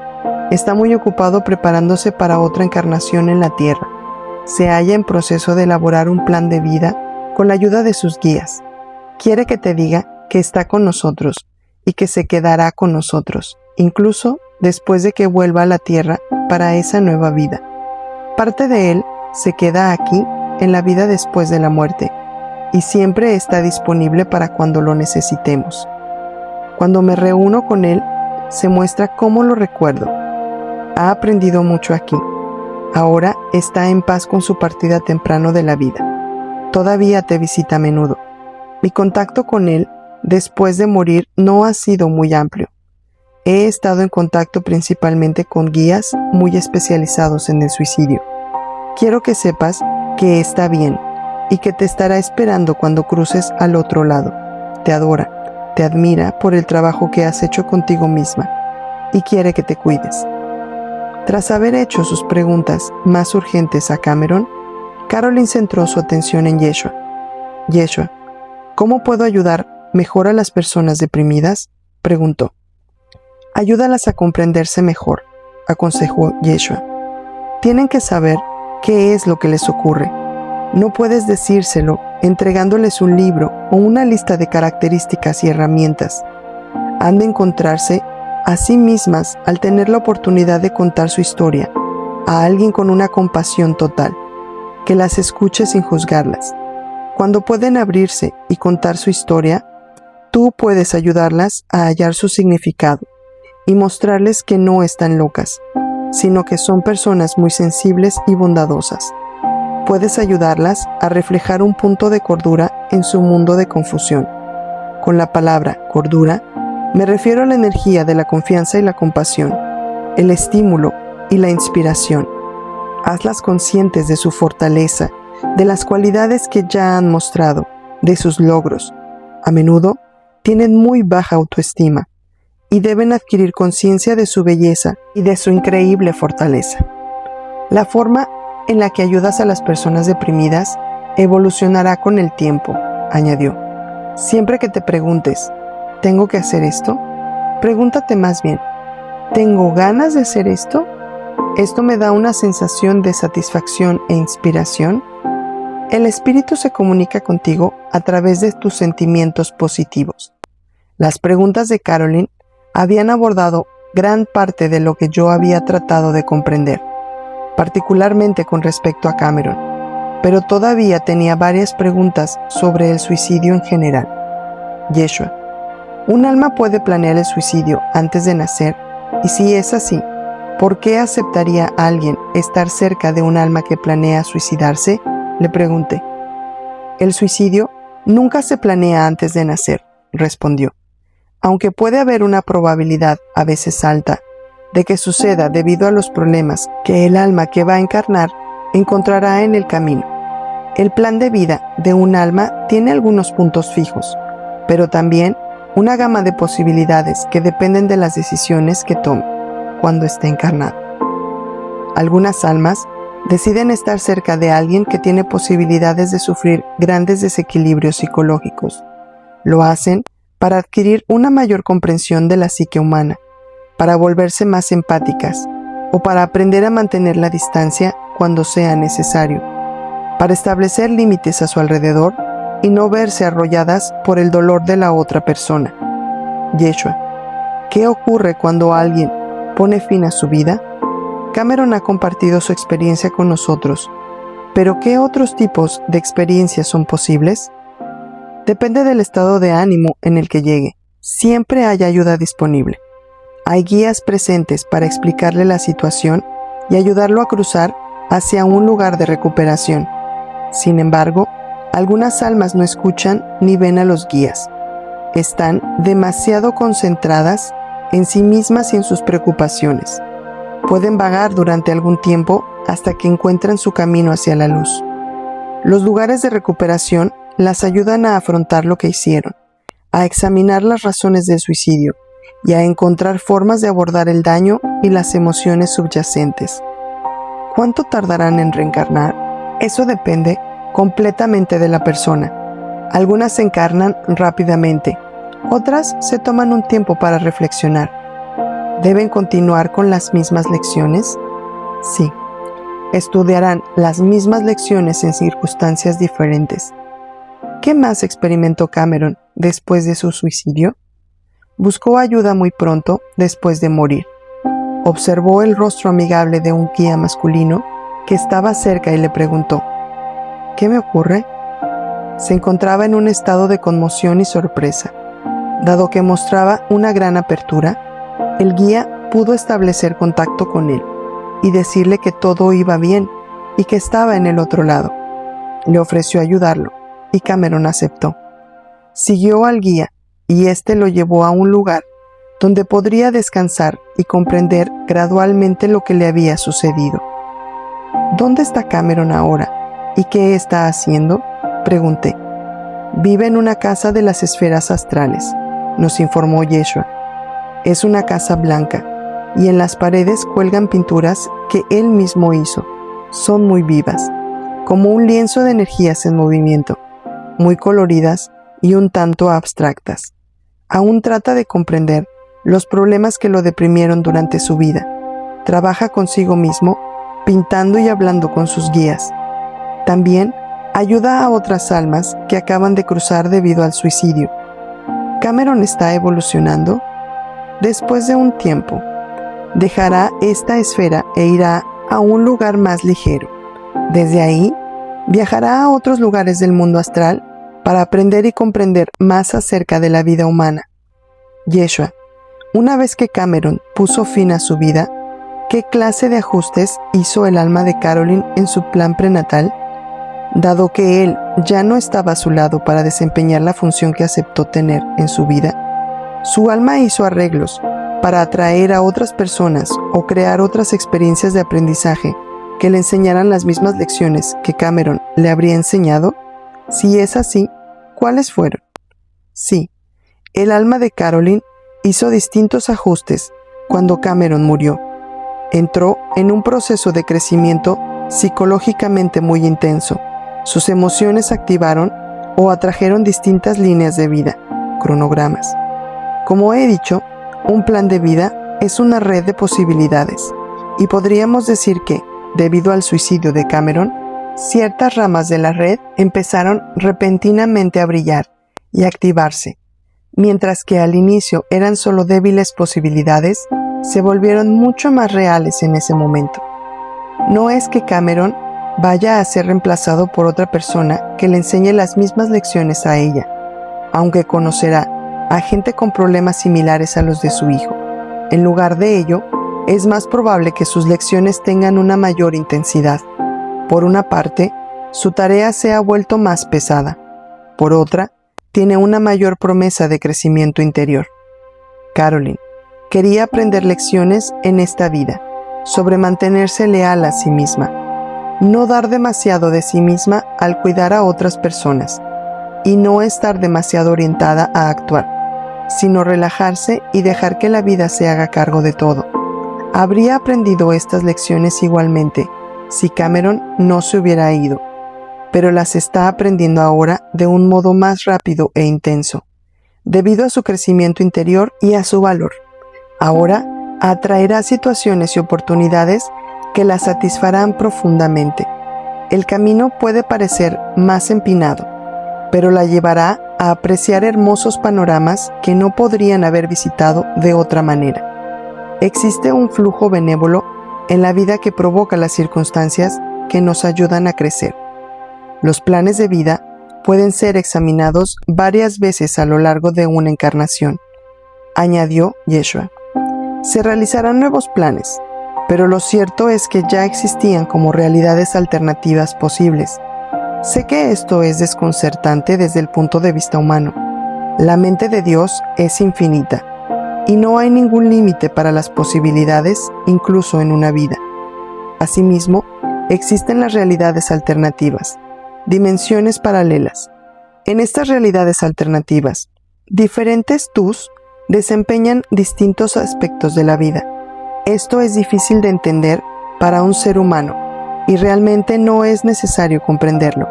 Está muy ocupado preparándose para otra encarnación en la Tierra. Se halla en proceso de elaborar un plan de vida con la ayuda de sus guías. Quiere que te diga que está con nosotros y que se quedará con nosotros, incluso después de que vuelva a la Tierra para esa nueva vida. Parte de él se queda aquí en la vida después de la muerte y siempre está disponible para cuando lo necesitemos. Cuando me reúno con él, se muestra cómo lo recuerdo. Ha aprendido mucho aquí. Ahora está en paz con su partida temprano de la vida. Todavía te visita a menudo. Mi contacto con él después de morir no ha sido muy amplio. He estado en contacto principalmente con guías muy especializados en el suicidio. Quiero que sepas que está bien y que te estará esperando cuando cruces al otro lado. Te adora, te admira por el trabajo que has hecho contigo misma y quiere que te cuides. Tras haber hecho sus preguntas más urgentes a Cameron, Carolyn centró su atención en Yeshua. Yeshua, ¿cómo puedo ayudar mejor a las personas deprimidas?, preguntó. Ayúdalas a comprenderse mejor, aconsejó Yeshua. Tienen que saber qué es lo que les ocurre. No puedes decírselo entregándoles un libro o una lista de características y herramientas. Han de encontrarse a sí mismas al tener la oportunidad de contar su historia a alguien con una compasión total, que las escuche sin juzgarlas. Cuando pueden abrirse y contar su historia, tú puedes ayudarlas a hallar su significado y mostrarles que no están locas, sino que son personas muy sensibles y bondadosas. Puedes ayudarlas a reflejar un punto de cordura en su mundo de confusión. Con la palabra cordura, me refiero a la energía de la confianza y la compasión, el estímulo y la inspiración. Hazlas conscientes de su fortaleza, de las cualidades que ya han mostrado, de sus logros. A menudo tienen muy baja autoestima y deben adquirir conciencia de su belleza y de su increíble fortaleza. La forma en la que ayudas a las personas deprimidas evolucionará con el tiempo, añadió. Siempre que te preguntes, ¿tengo que hacer esto?, pregúntate más bien, ¿tengo ganas de hacer esto? ¿Esto me da una sensación de satisfacción e inspiración? El espíritu se comunica contigo a través de tus sentimientos positivos. Las preguntas de Carolyn habían abordado gran parte de lo que yo había tratado de comprender, particularmente con respecto a Cameron, pero todavía tenía varias preguntas sobre el suicidio en general. Yeshua, ¿un alma puede planear el suicidio antes de nacer? Y si es así, ¿por qué aceptaría a alguien estar cerca de un alma que planea suicidarse?, le pregunté. El suicidio nunca se planea antes de nacer, respondió. Aunque puede haber una probabilidad, a veces alta, de que suceda debido a los problemas que el alma que va a encarnar encontrará en el camino. El plan de vida de un alma tiene algunos puntos fijos, pero también una gama de posibilidades que dependen de las decisiones que tome cuando esté encarnado. Algunas almas deciden estar cerca de alguien que tiene posibilidades de sufrir grandes desequilibrios psicológicos. Lo hacen para adquirir una mayor comprensión de la psique humana, para volverse más empáticas o para aprender a mantener la distancia cuando sea necesario, para establecer límites a su alrededor y no verse arrolladas por el dolor de la otra persona. Yeshua, ¿qué ocurre cuando alguien pone fin a su vida? Cameron ha compartido su experiencia con nosotros, pero ¿qué otros tipos de experiencias son posibles? Depende del estado de ánimo en el que llegue. Siempre hay ayuda disponible. Hay guías presentes para explicarle la situación y ayudarlo a cruzar hacia un lugar de recuperación. Sin embargo, algunas almas no escuchan ni ven a los guías. Están demasiado concentradas en sí mismas y en sus preocupaciones. Pueden vagar durante algún tiempo hasta que encuentran su camino hacia la luz. Los lugares de recuperación las ayudan a afrontar lo que hicieron, a examinar las razones del suicidio y a encontrar formas de abordar el daño y las emociones subyacentes. ¿Cuánto tardarán en reencarnar? Eso depende completamente de la persona. Algunas se encarnan rápidamente, otras se toman un tiempo para reflexionar. ¿Deben continuar con las mismas lecciones? Sí. Estudiarán las mismas lecciones en circunstancias diferentes. ¿Qué más experimentó Cameron después de su suicidio? Buscó ayuda muy pronto después de morir. Observó el rostro amigable de un guía masculino que estaba cerca y le preguntó: ¿qué me ocurre? Se encontraba en un estado de conmoción y sorpresa. Dado que mostraba una gran apertura, el guía pudo establecer contacto con él y decirle que todo iba bien y que estaba en el otro lado. Le ofreció ayudarlo y Cameron aceptó. Siguió al guía y éste lo llevó a un lugar donde podría descansar y comprender gradualmente lo que le había sucedido. ¿Dónde está Cameron ahora? ¿Y qué está haciendo?, pregunté. Vive en una casa de las esferas astrales, nos informó Yeshua. Es una casa blanca y en las paredes cuelgan pinturas que él mismo hizo. Son muy vivas, como un lienzo de energías en movimiento, muy coloridas y un tanto abstractas. Aún trata de comprender los problemas que lo deprimieron durante su vida. Trabaja consigo mismo, pintando y hablando con sus guías. También ayuda a otras almas que acaban de cruzar debido al suicidio. ¿Cameron está evolucionando? Después de un tiempo, dejará esta esfera e irá a un lugar más ligero. Desde ahí, viajará a otros lugares del mundo astral para aprender y comprender más acerca de la vida humana. Yeshua, una vez que Cameron puso fin a su vida, ¿qué clase de ajustes hizo el alma de Carolyn en su plan prenatal? Dado que él ya no estaba a su lado para desempeñar la función que aceptó tener en su vida, su alma hizo arreglos para atraer a otras personas o crear otras experiencias de aprendizaje que le enseñaran las mismas lecciones que Cameron le habría enseñado. Si es así, ¿cuáles fueron? Sí, el alma de Carolyn hizo distintos ajustes cuando Cameron murió. Entró en un proceso de crecimiento psicológicamente muy intenso. Sus emociones activaron o atrajeron distintas líneas de vida, cronogramas. Como he dicho, un plan de vida es una red de posibilidades, y podríamos decir que, debido al suicidio de Cameron, ciertas ramas de la red empezaron repentinamente a brillar y activarse, mientras que al inicio eran solo débiles posibilidades, se volvieron mucho más reales en ese momento. No es que Cameron vaya a ser reemplazado por otra persona que le enseñe las mismas lecciones a ella, aunque conocerá a gente con problemas similares a los de su hijo. En lugar de ello, es más probable que sus lecciones tengan una mayor intensidad. Por una parte, su tarea se ha vuelto más pesada. Por otra, tiene una mayor promesa de crecimiento interior. Carolyn, quería aprender lecciones en esta vida sobre mantenerse leal a sí misma, no dar demasiado de sí misma al cuidar a otras personas y no estar demasiado orientada a actuar, sino relajarse y dejar que la vida se haga cargo de todo. Habría aprendido estas lecciones igualmente si Cameron no se hubiera ido, pero las está aprendiendo ahora de un modo más rápido e intenso, debido a su crecimiento interior y a su valor. Ahora atraerá situaciones y oportunidades que la satisfarán profundamente. El camino puede parecer más empinado, pero la llevará a apreciar hermosos panoramas que no podrían haber visitado de otra manera. Existe un flujo benévolo en la vida que provoca las circunstancias que nos ayudan a crecer. Los planes de vida pueden ser examinados varias veces a lo largo de una encarnación, añadió Yeshua. Se realizarán nuevos planes, pero lo cierto es que ya existían como realidades alternativas posibles. Sé que esto es desconcertante desde el punto de vista humano. La mente de Dios es infinita, y no hay ningún límite para las posibilidades, incluso en una vida. Asimismo, existen las realidades alternativas, dimensiones paralelas. En estas realidades alternativas, diferentes tús desempeñan distintos aspectos de la vida. Esto es difícil de entender para un ser humano y realmente no es necesario comprenderlo.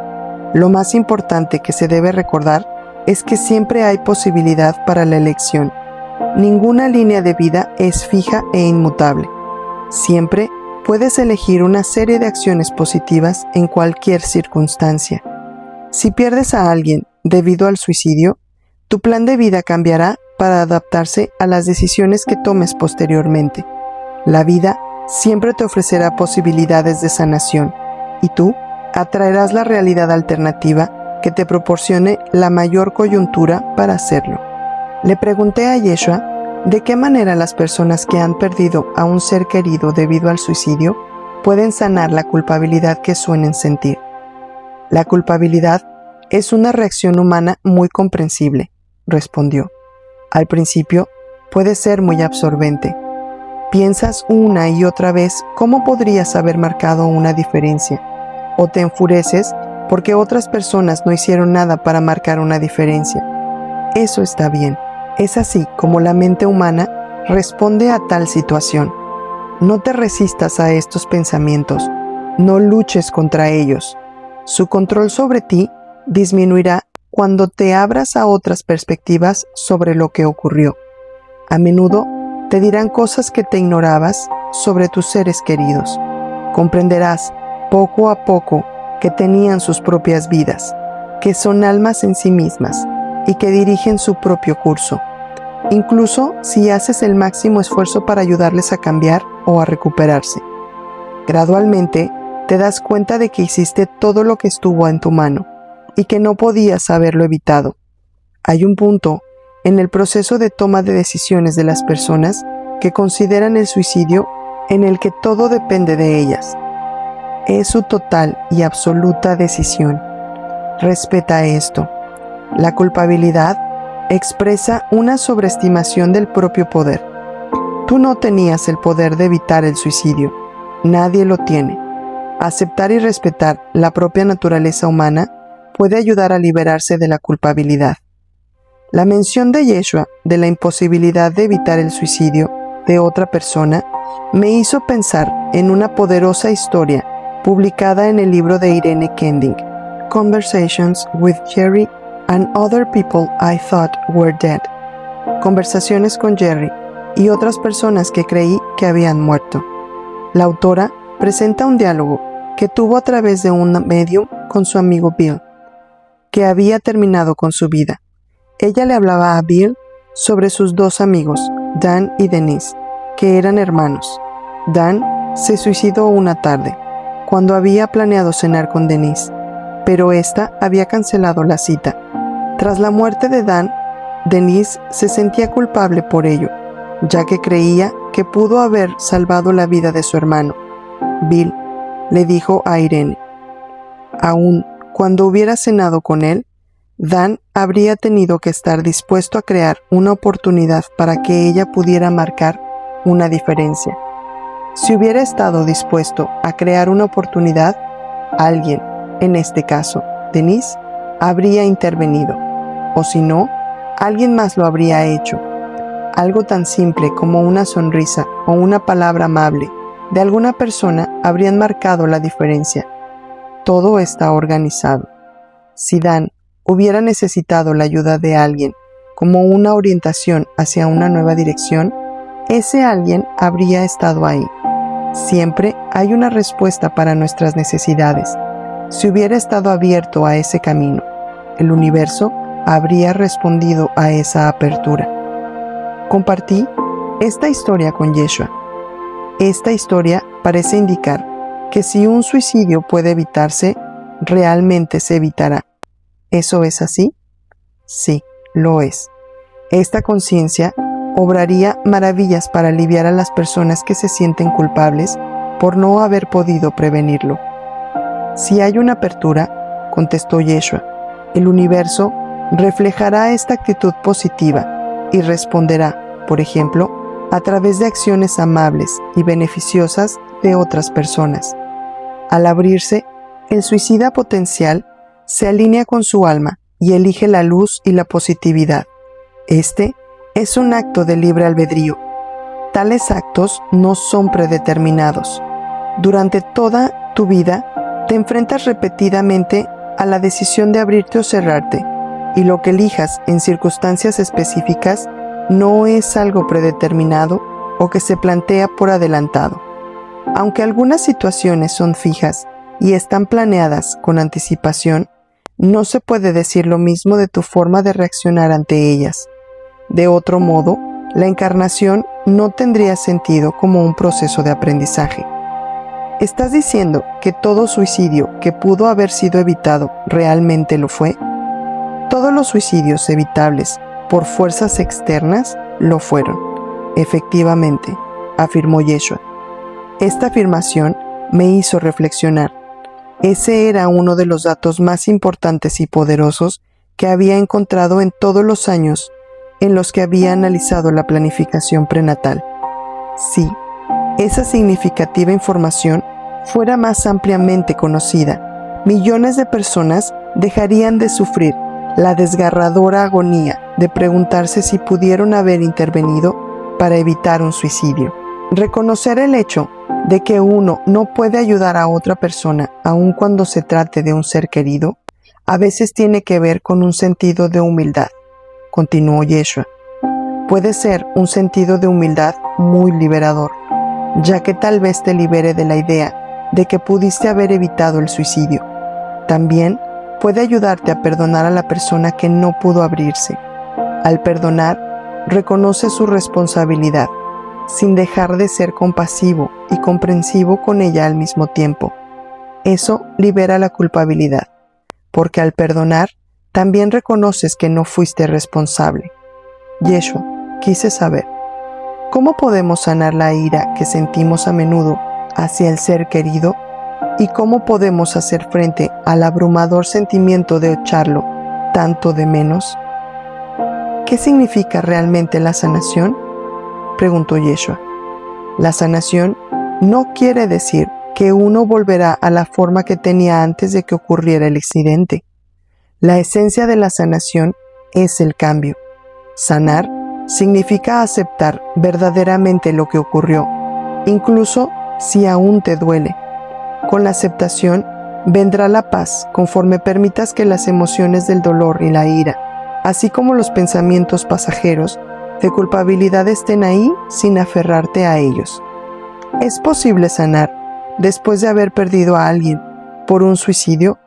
Lo más importante que se debe recordar es que siempre hay posibilidad para la elección. Ninguna línea de vida es fija e inmutable. Siempre puedes elegir una serie de acciones positivas en cualquier circunstancia. Si pierdes a alguien debido al suicidio, tu plan de vida cambiará para adaptarse a las decisiones que tomes posteriormente. La vida siempre te ofrecerá posibilidades de sanación, y tú atraerás la realidad alternativa que te proporcione la mayor coyuntura para hacerlo. Le pregunté a Yeshua de qué manera las personas que han perdido a un ser querido debido al suicidio pueden sanar la culpabilidad que suelen sentir. La culpabilidad es una reacción humana muy comprensible, respondió. Al principio puede ser muy absorbente. Piensas una y otra vez cómo podrías haber marcado una diferencia, o te enfureces porque otras personas no hicieron nada para marcar una diferencia. Eso está bien. Es así como la mente humana responde a tal situación. No te resistas a estos pensamientos, no luches contra ellos. Su control sobre ti disminuirá cuando te abras a otras perspectivas sobre lo que ocurrió. A menudo te dirán cosas que te ignorabas sobre tus seres queridos. Comprenderás poco a poco que tenían sus propias vidas, que son almas en sí mismas y que dirigen su propio curso, incluso si haces el máximo esfuerzo para ayudarles a cambiar o a recuperarse. Gradualmente te das cuenta de que hiciste todo lo que estuvo en tu mano y que no podías haberlo evitado. Hay un punto en el proceso de toma de decisiones de las personas que consideran el suicidio en el que todo depende de ellas. Es su total y absoluta decisión. Respeta esto. La culpabilidad expresa una sobreestimación del propio poder. Tú no tenías el poder de evitar el suicidio. Nadie lo tiene. Aceptar y respetar la propia naturaleza humana puede ayudar a liberarse de la culpabilidad. La mención de Yeshua de la imposibilidad de evitar el suicidio de otra persona me hizo pensar en una poderosa historia publicada en el libro de Irene Kending, Conversations with Jerry and Other People I Thought Were Dead. Conversaciones con Jerry y otras personas que creí que habían muerto. La autora presenta un diálogo que tuvo a través de un medium con su amigo Bill, que había terminado con su vida. Ella le hablaba a Bill sobre sus dos amigos, Dan y Denise, que eran hermanos. Dan se suicidó una tarde, cuando había planeado cenar con Denise, pero ésta había cancelado la cita. Tras la muerte de Dan, Denise se sentía culpable por ello, ya que creía que pudo haber salvado la vida de su hermano. Bill le dijo a Irene: «Aún cuando hubiera cenado con él, Dan habría tenido que estar dispuesto a crear una oportunidad para que ella pudiera marcar una diferencia. Si hubiera estado dispuesto a crear una oportunidad, alguien, en este caso, Denise, habría intervenido, o si no, alguien más lo habría hecho. Algo tan simple como una sonrisa o una palabra amable de alguna persona habrían marcado la diferencia. Todo está organizado. Si Dan hubiera necesitado la ayuda de alguien como una orientación hacia una nueva dirección, ese alguien habría estado ahí. Siempre hay una respuesta para nuestras necesidades. Si hubiera estado abierto a ese camino, el universo habría respondido a esa apertura. Compartí esta historia con Yeshua. Esta historia parece indicar que si un suicidio puede evitarse, realmente se evitará. ¿Eso es así? Sí, lo es. Esta conciencia obraría maravillas para aliviar a las personas que se sienten culpables por no haber podido prevenirlo. Si hay una apertura, contestó Yeshua, el universo reflejará esta actitud positiva y responderá, por ejemplo, a través de acciones amables y beneficiosas de otras personas. Al abrirse, el suicida potencial se alinea con su alma y elige la luz y la positividad. Este es un acto de libre albedrío. Tales actos no son predeterminados. Durante toda tu vida, te enfrentas repetidamente a la decisión de abrirte o cerrarte, y lo que elijas en circunstancias específicas no es algo predeterminado o que se plantea por adelantado. Aunque algunas situaciones son fijas y están planeadas con anticipación, no se puede decir lo mismo de tu forma de reaccionar ante ellas. De otro modo, la encarnación no tendría sentido como un proceso de aprendizaje. ¿Estás diciendo que todo suicidio que pudo haber sido evitado realmente lo fue? Todos los suicidios evitables por fuerzas externas lo fueron. Efectivamente, afirmó Yeshua. Esta afirmación me hizo reflexionar. Ese era uno de los datos más importantes y poderosos que había encontrado en todos los años en los que había analizado la planificación prenatal. Si esa significativa información fuera más ampliamente conocida, millones de personas dejarían de sufrir la desgarradora agonía de preguntarse si pudieron haber intervenido para evitar un suicidio. Reconocer el hecho de que uno no puede ayudar a otra persona aun cuando se trate de un ser querido, a veces tiene que ver con un sentido de humildad, continuó Yeshua. Puede ser un sentido de humildad muy liberador, ya que tal vez te libere de la idea de que pudiste haber evitado el suicidio. También puede ayudarte a perdonar a la persona que no pudo abrirse. Al perdonar, reconoce su responsabilidad, sin dejar de ser compasivo y comprensivo con ella al mismo tiempo. Eso libera la culpabilidad, porque al perdonar, también reconoces que no fuiste responsable. Yeshua, quise saber, ¿cómo podemos sanar la ira que sentimos a menudo hacia el ser querido? ¿Y cómo podemos hacer frente al abrumador sentimiento de echarlo tanto de menos? ¿Qué significa realmente la sanación?, preguntó Yeshua. La sanación no quiere decir que uno volverá a la forma que tenía antes de que ocurriera el accidente. La esencia de la sanación es el cambio. Sanar significa aceptar verdaderamente lo que ocurrió, incluso si aún te duele. Con la aceptación vendrá la paz conforme permitas que las emociones del dolor y la ira, así como los pensamientos pasajeros de culpabilidad estén ahí sin aferrarte a ellos. ¿Es posible sanar después de haber perdido a alguien por un suicidio?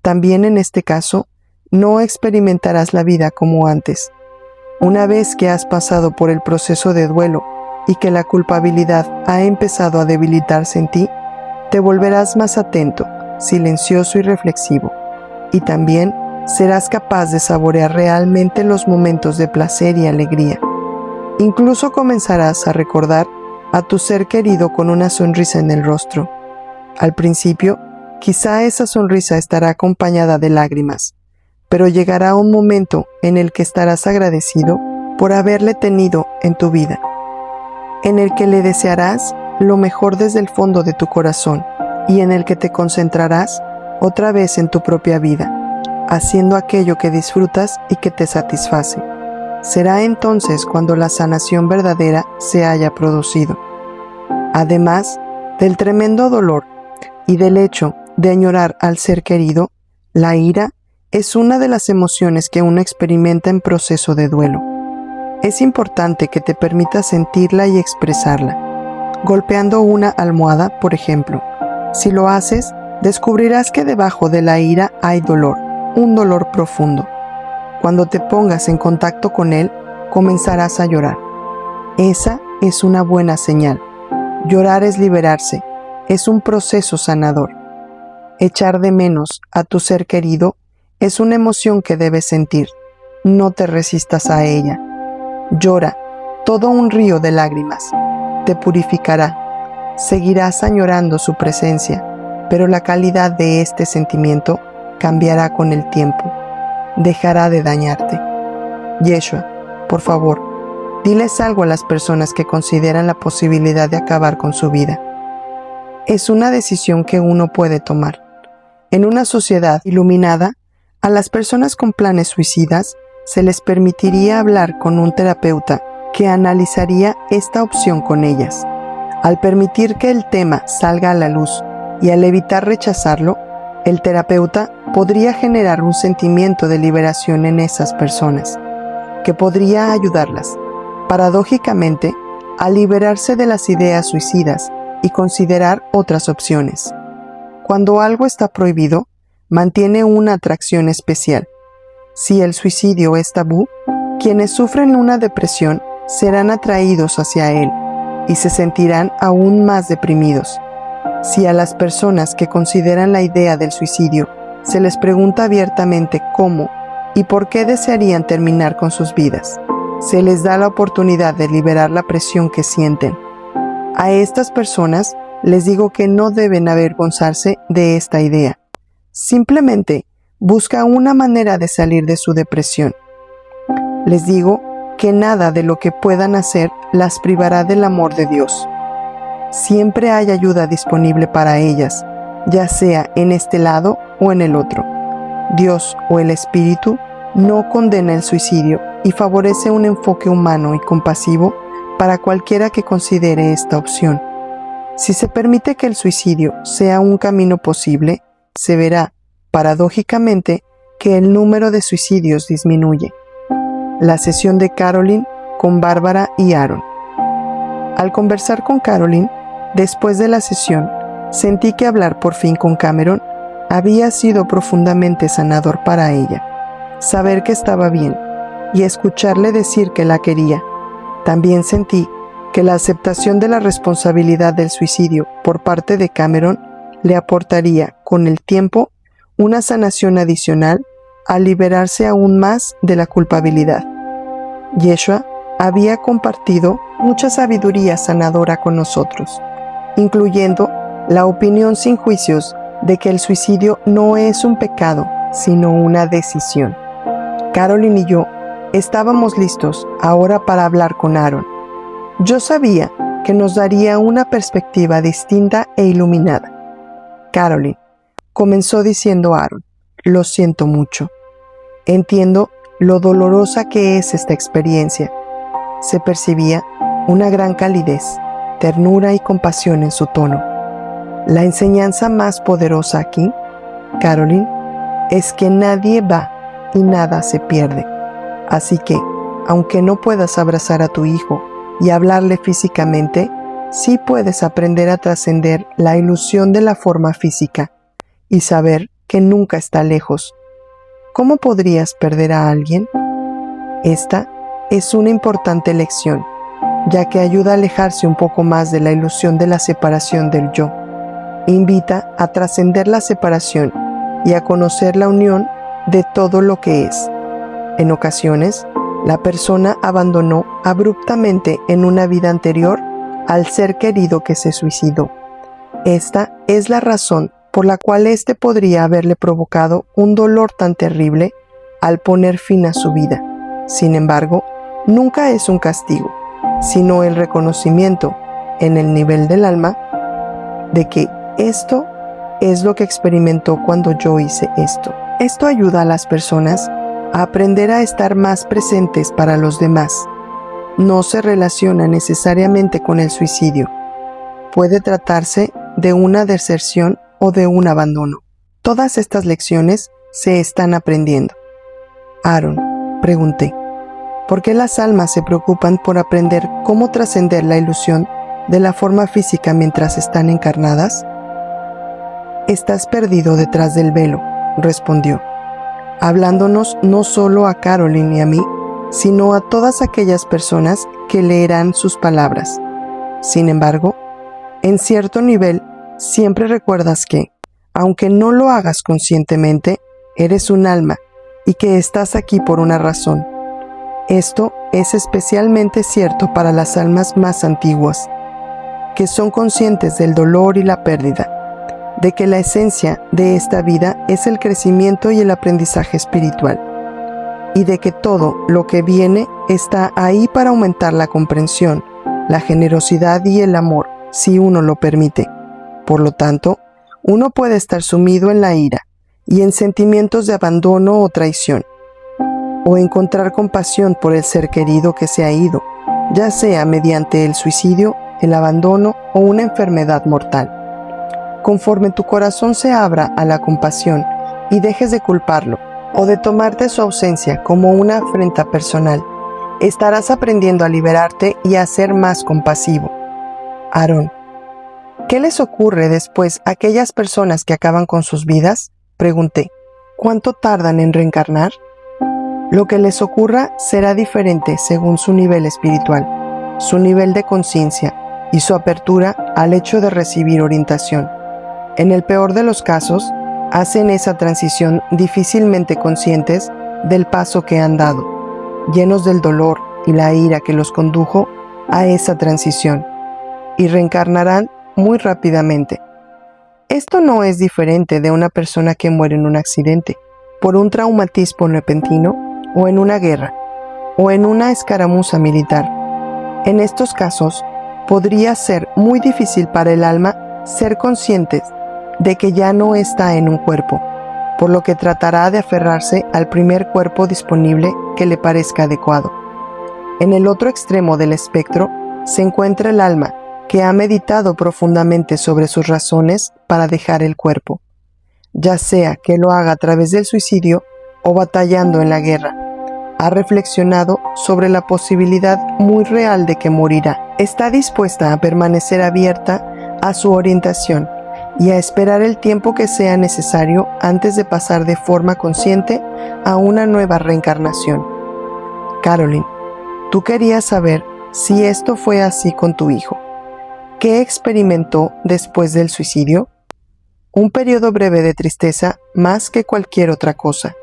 También en este caso, no experimentarás la vida como antes. Una vez que has pasado por el proceso de duelo y que la culpabilidad ha empezado a debilitarse en ti, te volverás más atento, silencioso y reflexivo, y también serás capaz de saborear realmente los momentos de placer y alegría. Incluso comenzarás a recordar a tu ser querido con una sonrisa en el rostro. Al principio, quizá esa sonrisa estará acompañada de lágrimas, pero llegará un momento en el que estarás agradecido por haberle tenido en tu vida, en el que le desearás lo mejor desde el fondo de tu corazón y en el que te concentrarás otra vez en tu propia vida, haciendo aquello que disfrutas y que te satisface. Será entonces cuando la sanación verdadera se haya producido. Además del tremendo dolor y del hecho de añorar al ser querido, la ira es una de las emociones que uno experimenta en proceso de duelo. Es importante que te permitas sentirla y expresarla, golpeando una almohada, por ejemplo. Si lo haces, descubrirás que debajo de la ira hay dolor, un dolor profundo. Cuando te pongas en contacto con él, comenzarás a llorar. Esa es una buena señal. Llorar es liberarse, es un proceso sanador. Echar de menos a tu ser querido es una emoción que debes sentir. No te resistas a ella. Llora, todo un río de lágrimas. Te purificará. Seguirás añorando su presencia, pero la calidad de este sentimiento cambiará con el tiempo. Dejará de dañarte. Yeshua, por favor, diles algo a las personas que consideran la posibilidad de acabar con su vida. Es una decisión que uno puede tomar. En una sociedad iluminada, a las personas con planes suicidas se les permitiría hablar con un terapeuta que analizaría esta opción con ellas. Al permitir que el tema salga a la luz y al evitar rechazarlo, el terapeuta podría generar un sentimiento de liberación en esas personas, que podría ayudarlas, paradójicamente, a liberarse de las ideas suicidas y considerar otras opciones. Cuando algo está prohibido, mantiene una atracción especial. Si el suicidio es tabú, quienes sufren una depresión serán atraídos hacia él y se sentirán aún más deprimidos. Si a las personas que consideran la idea del suicidio se les pregunta abiertamente cómo y por qué desearían terminar con sus vidas, se les da la oportunidad de liberar la presión que sienten. A estas personas les digo que no deben avergonzarse de esta idea. Simplemente busca una manera de salir de su depresión. Les digo que nada de lo que puedan hacer las privará del amor de Dios. Siempre hay ayuda disponible para ellas, ya sea en este lado o en el otro. Dios o el Espíritu no condena el suicidio y favorece un enfoque humano y compasivo para cualquiera que considere esta opción. Si se permite que el suicidio sea un camino posible, se verá, paradójicamente, que el número de suicidios disminuye. La sesión de Carolyn con Bárbara y Aaron. Al conversar con Carolyn, después de la sesión, sentí que hablar por fin con Cameron había sido profundamente sanador para ella. Saber que estaba bien y escucharle decir que la quería. También sentí que la aceptación de la responsabilidad del suicidio por parte de Cameron le aportaría, con el tiempo, una sanación adicional al liberarse aún más de la culpabilidad. Yeshua había compartido mucha sabiduría sanadora con nosotros, incluyendo la opinión sin juicios de que el suicidio no es un pecado, sino una decisión. Carolyn y yo estábamos listos ahora para hablar con Aaron. Yo sabía que nos daría una perspectiva distinta e iluminada. Carolyn, comenzó diciendo Aaron, lo siento mucho. Entiendo lo dolorosa que es esta experiencia. Se percibía una gran calidez, ternura y compasión en su tono. La enseñanza más poderosa aquí, Carolyn, es que nadie va y nada se pierde. Así que, aunque no puedas abrazar a tu hijo y hablarle físicamente, sí puedes aprender a trascender la ilusión de la forma física y saber que nunca está lejos. ¿Cómo podrías perder a alguien? Esta es una importante lección, ya que ayuda a alejarse un poco más de la ilusión de la separación del yo. Invita a trascender la separación y a conocer la unión de todo lo que es. En ocasiones, la persona abandonó abruptamente en una vida anterior al ser querido que se suicidó. Esta es la razón por la cual éste podría haberle provocado un dolor tan terrible al poner fin a su vida. Sin embargo, nunca es un castigo, sino el reconocimiento en el nivel del alma de que esto es lo que experimentó cuando yo hice esto. Esto ayuda a las personas a aprender a estar más presentes para los demás. No se relaciona necesariamente con el suicidio. Puede tratarse de una deserción o de un abandono. Todas estas lecciones se están aprendiendo. Aaron, pregunté, ¿por qué las almas se preocupan por aprender cómo trascender la ilusión de la forma física mientras están encarnadas? Estás perdido detrás del velo, respondió, hablándonos no solo a Caroline y a mí, sino a todas aquellas personas que leerán sus palabras. Sin embargo, en cierto nivel, siempre recuerdas que, aunque no lo hagas conscientemente, eres un alma y que estás aquí por una razón. Esto es especialmente cierto para las almas más antiguas, que son conscientes del dolor y la pérdida, de que la esencia de esta vida es el crecimiento y el aprendizaje espiritual, y de que todo lo que viene está ahí para aumentar la comprensión, la generosidad y el amor, si uno lo permite. Por lo tanto, uno puede estar sumido en la ira y en sentimientos de abandono o traición, o encontrar compasión por el ser querido que se ha ido, ya sea mediante el suicidio, el abandono o una enfermedad mortal. Conforme tu corazón se abra a la compasión y dejes de culparlo o de tomarte su ausencia como una afrenta personal, estarás aprendiendo a liberarte y a ser más compasivo. Aaron, ¿qué les ocurre después a aquellas personas que acaban con sus vidas? Pregunté. ¿Cuánto tardan en reencarnar? Lo que les ocurra será diferente según su nivel espiritual, su nivel de conciencia y su apertura al hecho de recibir orientación. En el peor de los casos, hacen esa transición difícilmente conscientes del paso que han dado, llenos del dolor y la ira que los condujo a esa transición, y reencarnarán muy rápidamente. Esto no es diferente de una persona que muere en un accidente, por un traumatismo repentino, o en una guerra, o en una escaramuza militar. En estos casos, podría ser muy difícil para el alma ser conscientes de que ya no está en un cuerpo, por lo que tratará de aferrarse al primer cuerpo disponible que le parezca adecuado. En el otro extremo del espectro se encuentra el alma que ha meditado profundamente sobre sus razones para dejar el cuerpo, ya sea que lo haga a través del suicidio o batallando en la guerra. Ha reflexionado sobre la posibilidad muy real de que morirá. Está dispuesta a permanecer abierta a su orientación y a esperar el tiempo que sea necesario antes de pasar de forma consciente a una nueva reencarnación. Caroline, tú querías saber si esto fue así con tu hijo. ¿Qué experimentó después del suicidio? Un periodo breve de tristeza más que cualquier otra cosa,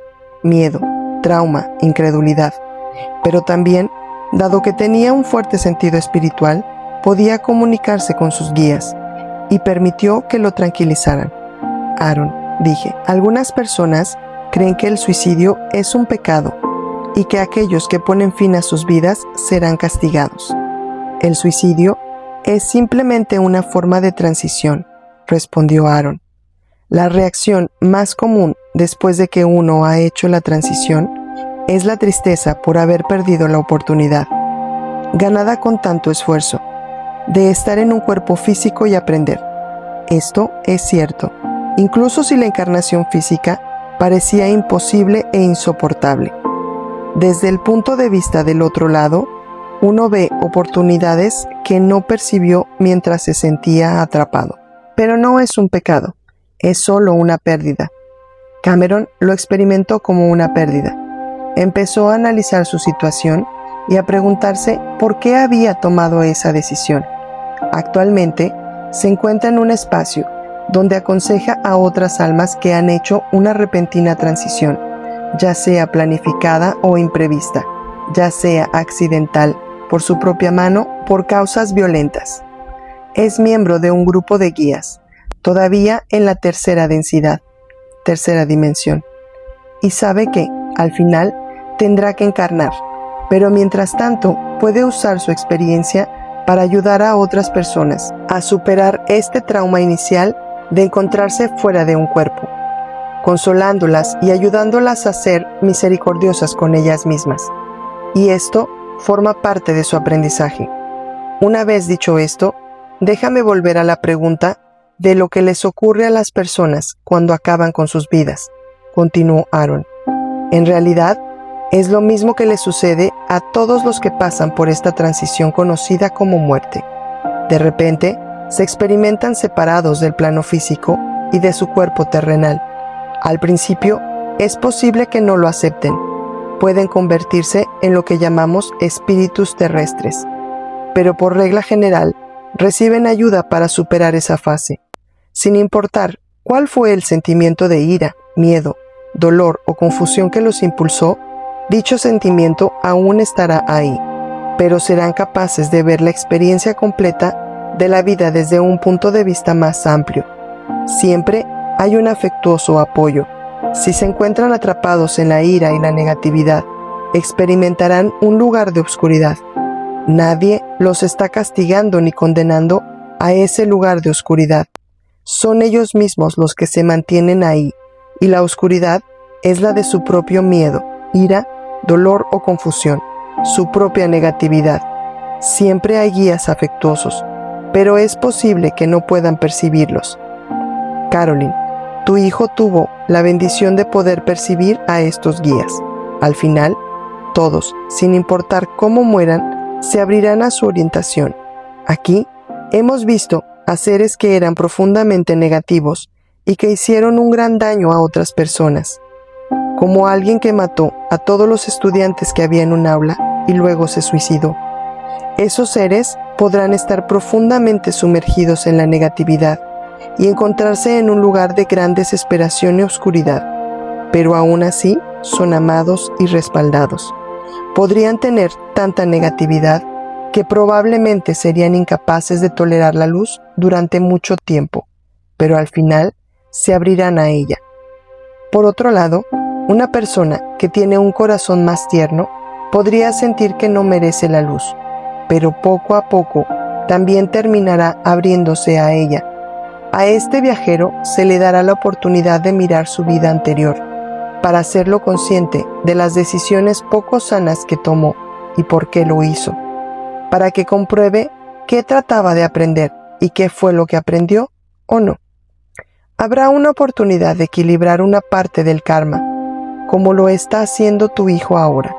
miedo, trauma, incredulidad, pero también, dado que tenía un fuerte sentido espiritual, podía comunicarse con sus guías y permitió que lo tranquilizaran. Aaron, dije, algunas personas creen que el suicidio es un pecado y que aquellos que ponen fin a sus vidas serán castigados. El suicidio es simplemente una forma de transición, respondió Aaron. La reacción más común después de que uno ha hecho la transición es la tristeza por haber perdido la oportunidad, ganada con tanto esfuerzo, de estar en un cuerpo físico y aprender. Esto es cierto, incluso si la encarnación física parecía imposible e insoportable. Desde el punto de vista del otro lado, uno ve oportunidades que no percibió mientras se sentía atrapado. Pero no es un pecado, es solo una pérdida. Cameron lo experimentó como una pérdida. Empezó a analizar su situación y a preguntarse por qué había tomado esa decisión. Actualmente, se encuentra en un espacio donde aconseja a otras almas que han hecho una repentina transición, ya sea planificada o imprevista, ya sea accidental, por su propia mano, por causas violentas. Es miembro de un grupo de guías, todavía en la tercera densidad, tercera dimensión, y sabe que, al final tendrá que encarnar, pero mientras tanto puede usar su experiencia para ayudar a otras personas a superar este trauma inicial de encontrarse fuera de un cuerpo, consolándolas y ayudándolas a ser misericordiosas con ellas mismas. Y esto forma parte de su aprendizaje. Una vez dicho esto, déjame volver a la pregunta de lo que les ocurre a las personas cuando acaban con sus vidas, continuó Aaron. En realidad, es lo mismo que les sucede a todos los que pasan por esta transición conocida como muerte. De repente, se experimentan separados del plano físico y de su cuerpo terrenal. Al principio, es posible que no lo acepten. Pueden convertirse en lo que llamamos espíritus terrestres, pero por regla general, reciben ayuda para superar esa fase. Sin importar cuál fue el sentimiento de ira, miedo, dolor o confusión que los impulsó, dicho sentimiento aún estará ahí, pero serán capaces de ver la experiencia completa de la vida desde un punto de vista más amplio. Siempre hay un afectuoso apoyo. Si se encuentran atrapados en la ira y la negatividad, experimentarán un lugar de oscuridad. Nadie los está castigando ni condenando a ese lugar de oscuridad. Son ellos mismos los que se mantienen ahí, y la oscuridad es la de su propio miedo, ira, dolor o confusión, su propia negatividad. Siempre hay guías afectuosos, pero es posible que no puedan percibirlos. Carolyn, tu hijo tuvo la bendición de poder percibir a estos guías. Al final, todos, sin importar cómo mueran, se abrirán a su orientación. Aquí, hemos visto a seres que eran profundamente negativos y que hicieron un gran daño a otras personas, como alguien que mató a todos los estudiantes que había en un aula y luego se suicidó. Esos seres podrán estar profundamente sumergidos en la negatividad y encontrarse en un lugar de gran desesperación y oscuridad, pero aún así son amados y respaldados. Podrían tener tanta negatividad que probablemente serían incapaces de tolerar la luz durante mucho tiempo, pero al final se abrirán a ella. Por otro lado, una persona que tiene un corazón más tierno podría sentir que no merece la luz, pero poco a poco también terminará abriéndose a ella. A este viajero se le dará la oportunidad de mirar su vida anterior, para hacerlo consciente de las decisiones poco sanas que tomó y por qué lo hizo, para que compruebe qué trataba de aprender y qué fue lo que aprendió o no. Habrá una oportunidad de equilibrar una parte del karma, como lo está haciendo tu hijo ahora.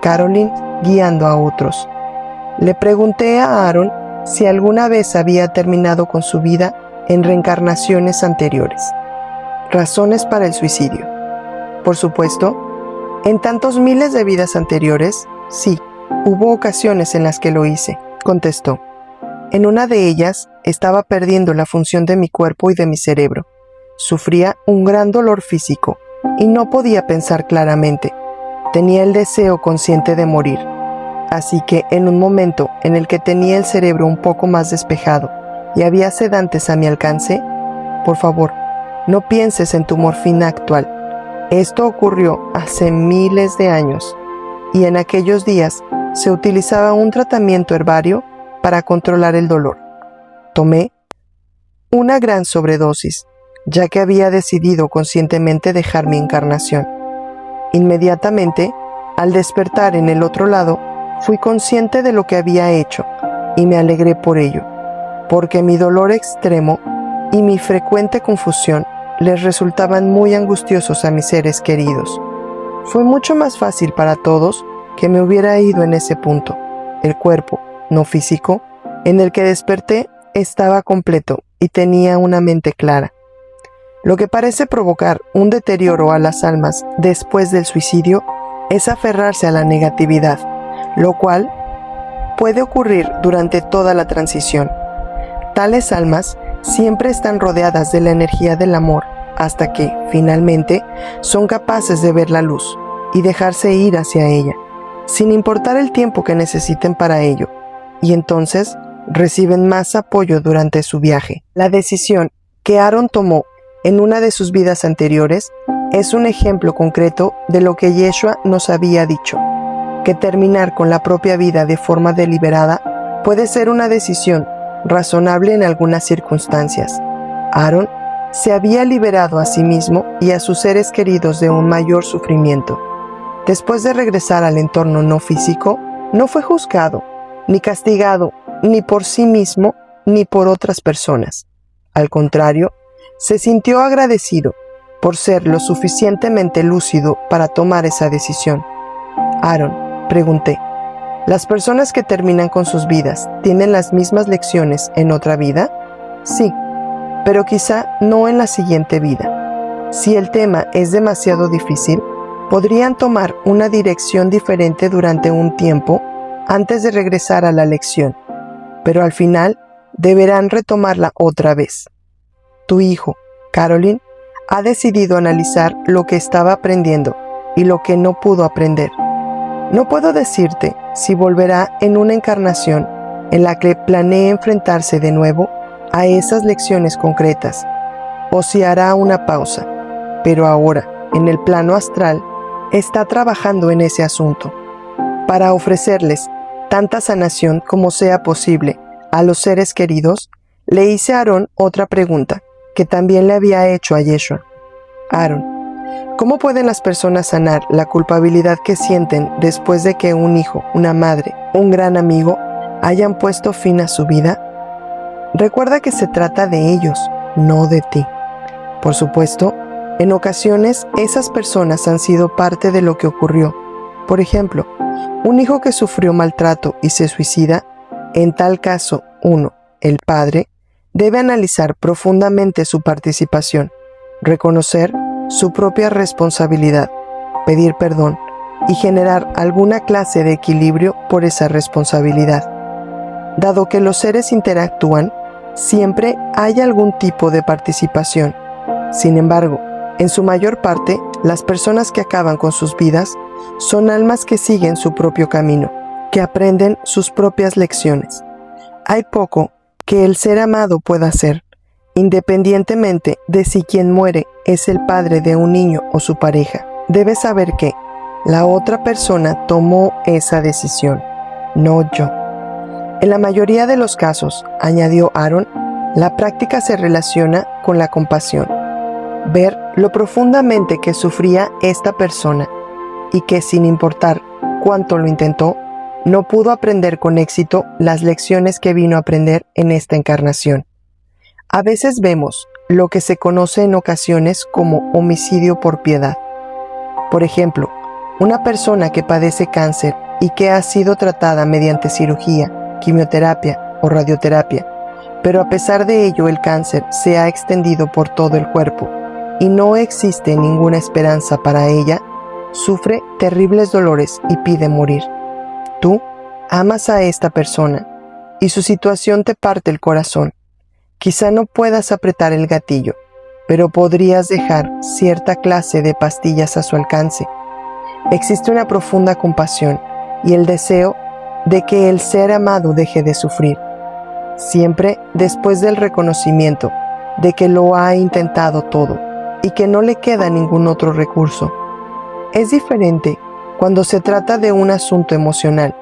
Carolyn guiando a otros. Le pregunté a Aaron si alguna vez había terminado con su vida en reencarnaciones anteriores. Razones para el suicidio. Por supuesto, en tantos miles de vidas anteriores, sí, hubo ocasiones en las que lo hice, contestó. En una de ellas, estaba perdiendo la función de mi cuerpo y de mi cerebro. Sufría un gran dolor físico y no podía pensar claramente. Tenía el deseo consciente de morir. Así que en un momento en el que tenía el cerebro un poco más despejado y había sedantes a mi alcance, por favor, no pienses en tu morfina actual. Esto ocurrió hace miles de años y en aquellos días se utilizaba un tratamiento herbario para controlar el dolor. Tomé una gran sobredosis, ya que había decidido conscientemente dejar mi encarnación. Inmediatamente, al despertar en el otro lado, fui consciente de lo que había hecho y me alegré por ello, porque mi dolor extremo y mi frecuente confusión les resultaban muy angustiosos a mis seres queridos. Fue mucho más fácil para todos que me hubiera ido en ese punto. El cuerpo, no físico, en el que desperté estaba completo y tenía una mente clara. Lo que parece provocar un deterioro a las almas después del suicidio es aferrarse a la negatividad, lo cual puede ocurrir durante toda la transición. Tales almas siempre están rodeadas de la energía del amor hasta que, finalmente, son capaces de ver la luz y dejarse ir hacia ella, sin importar el tiempo que necesiten para ello, y entonces reciben más apoyo durante su viaje. La decisión que Aaron tomó en una de sus vidas anteriores es un ejemplo concreto de lo que Yeshua nos había dicho, que terminar con la propia vida de forma deliberada puede ser una decisión razonable en algunas circunstancias. Aarón se había liberado a sí mismo y a sus seres queridos de un mayor sufrimiento. Después de regresar al entorno no físico, no fue juzgado, ni castigado, ni por sí mismo, ni por otras personas. Al contrario, se sintió agradecido por ser lo suficientemente lúcido para tomar esa decisión. Aarón, pregunté, ¿las personas que terminan con sus vidas tienen las mismas lecciones en otra vida? Sí, pero quizá no en la siguiente vida. Si el tema es demasiado difícil, podrían tomar una dirección diferente durante un tiempo antes de regresar a la lección, pero al final deberán retomarla otra vez. Tu hijo, Caroline, ha decidido analizar lo que estaba aprendiendo y lo que no pudo aprender. No puedo decirte si volverá en una encarnación en la que planee enfrentarse de nuevo a esas lecciones concretas, o si hará una pausa, pero ahora, en el plano astral, está trabajando en ese asunto, para ofrecerles tanta sanación como sea posible a los seres queridos. Le hice a Aarón otra pregunta, que también le había hecho a Yeshua. Aarón, ¿cómo pueden las personas sanar la culpabilidad que sienten después de que un hijo, una madre, un gran amigo hayan puesto fin a su vida? Recuerda que se trata de ellos, no de ti. Por supuesto, en ocasiones esas personas han sido parte de lo que ocurrió. Por ejemplo, un hijo que sufrió maltrato y se suicida, en tal caso, uno, el padre, debe analizar profundamente su participación, reconocer su propia responsabilidad, pedir perdón y generar alguna clase de equilibrio por esa responsabilidad. Dado que los seres interactúan, siempre hay algún tipo de participación. Sin embargo, en su mayor parte, las personas que acaban con sus vidas son almas que siguen su propio camino, que aprenden sus propias lecciones. Hay poco que el ser amado pueda hacer, independientemente de si quien muere es el padre de un niño o su pareja. Debes saber que la otra persona tomó esa decisión, no yo. En la mayoría de los casos, añadió Aarón, la práctica se relaciona con la compasión. Ver lo profundamente que sufría esta persona y que, sin importar cuánto lo intentó, no pudo aprender con éxito las lecciones que vino a aprender en esta encarnación. A veces vemos lo que se conoce en ocasiones como homicidio por piedad. Por ejemplo, una persona que padece cáncer y que ha sido tratada mediante cirugía, quimioterapia o radioterapia, pero a pesar de ello el cáncer se ha extendido por todo el cuerpo y no existe ninguna esperanza para ella, sufre terribles dolores y pide morir. Tú amas a esta persona y su situación te parte el corazón. Quizá no puedas apretar el gatillo, pero podrías dejar cierta clase de pastillas a su alcance. Existe una profunda compasión y el deseo de que el ser amado deje de sufrir, siempre después del reconocimiento de que lo ha intentado todo y que no le queda ningún otro recurso. Es diferente cuando se trata de un asunto emocional.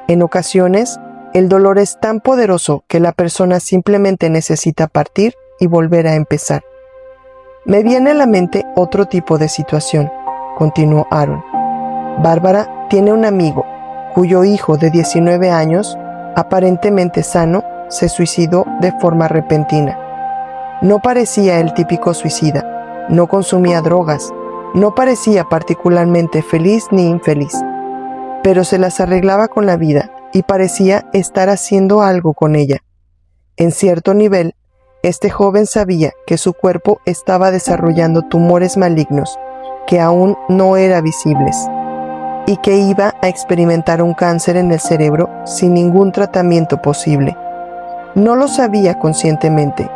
En ocasiones, el dolor es tan poderoso que la persona simplemente necesita partir y volver a empezar. Me viene a la mente otro tipo de situación, continuó Aarón. Bárbara tiene un amigo cuyo hijo de 19 años, aparentemente sano, se suicidó de forma repentina. No parecía el típico suicida, no consumía drogas, no parecía particularmente feliz ni infeliz, pero se las arreglaba con la vida y parecía estar haciendo algo con ella. En cierto nivel, este joven sabía que su cuerpo estaba desarrollando tumores malignos que aún no eran visibles y que iba a experimentar un cáncer en el cerebro sin ningún tratamiento posible. No lo sabía conscientemente,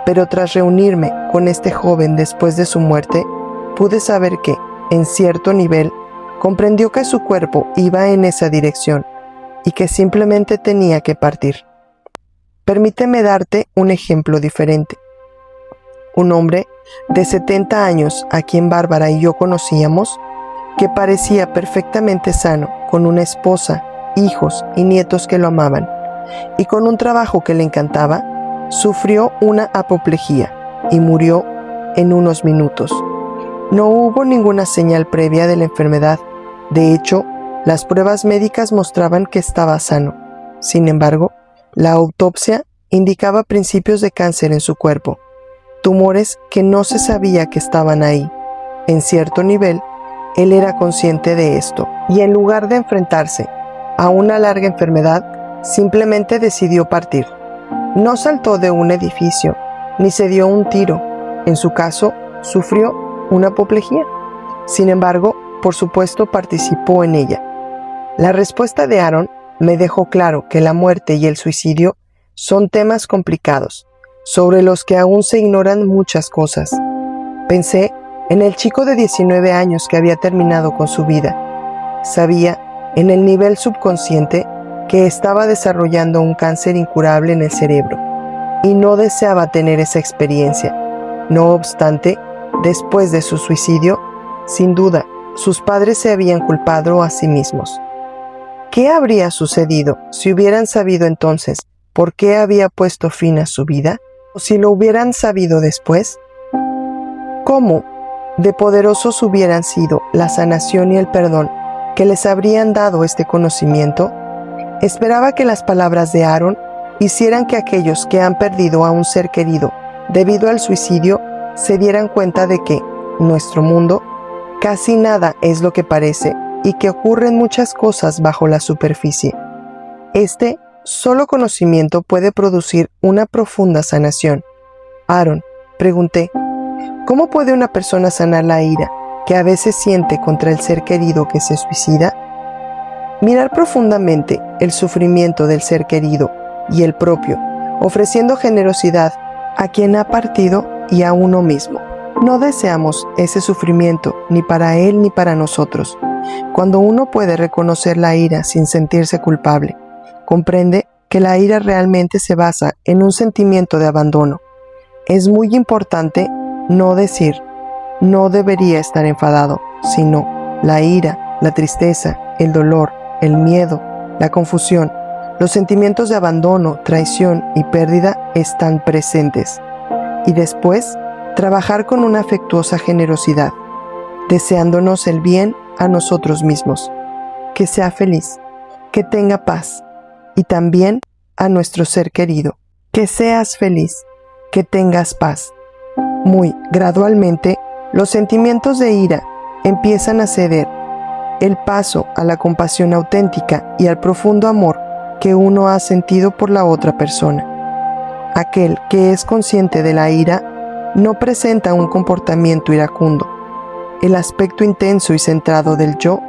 pero tras reunirme con este joven después de su muerte, pude saber que, en cierto nivel, comprendió que su cuerpo iba en esa dirección y que simplemente tenía que partir. Permíteme darte un ejemplo diferente. Un hombre de 70 años, a quien Bárbara y yo conocíamos, que parecía perfectamente sano, con una esposa, hijos y nietos que lo amaban, y con un trabajo que le encantaba, sufrió una apoplejía y murió en unos minutos. No hubo ninguna señal previa de la enfermedad. De hecho, las pruebas médicas mostraban que estaba sano. Sin embargo, la autopsia indicaba principios de cáncer en su cuerpo, tumores que no se sabía que estaban ahí. En cierto nivel, él era consciente de esto, y en lugar de enfrentarse a una larga enfermedad, simplemente decidió partir. No saltó de un edificio, ni se dio un tiro. En su caso, sufrió una apoplejía. Sin embargo, por supuesto, participó en ella. La respuesta de Aaron me dejó claro que la muerte y el suicidio son temas complicados, sobre los que aún se ignoran muchas cosas. Pensé en el chico de 19 años que había terminado con su vida. Sabía, en el nivel subconsciente, que estaba desarrollando un cáncer incurable en el cerebro, y no deseaba tener esa experiencia. No obstante, después de su suicidio, sin duda, sus padres se habían culpado a sí mismos. ¿Qué habría sucedido si hubieran sabido entonces por qué había puesto fin a su vida? ¿O si lo hubieran sabido después? ¿Cómo de poderosos hubieran sido la sanación y el perdón que les habrían dado este conocimiento? Esperaba que las palabras de Aaron hicieran que aquellos que han perdido a un ser querido debido al suicidio se dieran cuenta de que, nuestro mundo, casi nada es lo que parece y que ocurren muchas cosas bajo la superficie. Este solo conocimiento puede producir una profunda sanación. Aaron, pregunté, ¿cómo puede una persona sanar la ira que a veces siente contra el ser querido que se suicida? Mirar profundamente el sufrimiento del ser querido y el propio, ofreciendo generosidad a quien ha partido y a uno mismo. No deseamos ese sufrimiento ni para él ni para nosotros. Cuando uno puede reconocer la ira sin sentirse culpable, comprende que la ira realmente se basa en un sentimiento de abandono. Es muy importante no decir, no debería estar enfadado, sino la ira, la tristeza, el dolor, el miedo, la confusión, los sentimientos de abandono, traición y pérdida están presentes. Y después, trabajar con una afectuosa generosidad, deseándonos el bien a nosotros mismos, que sea feliz, que tenga paz, y también a nuestro ser querido, que seas feliz, que tengas paz. Muy gradualmente, los sentimientos de ira empiezan a ceder el paso a la compasión auténtica y al profundo amor que uno ha sentido por la otra persona. Aquel que es consciente de la ira no presenta un comportamiento iracundo. El aspecto intenso y centrado del yo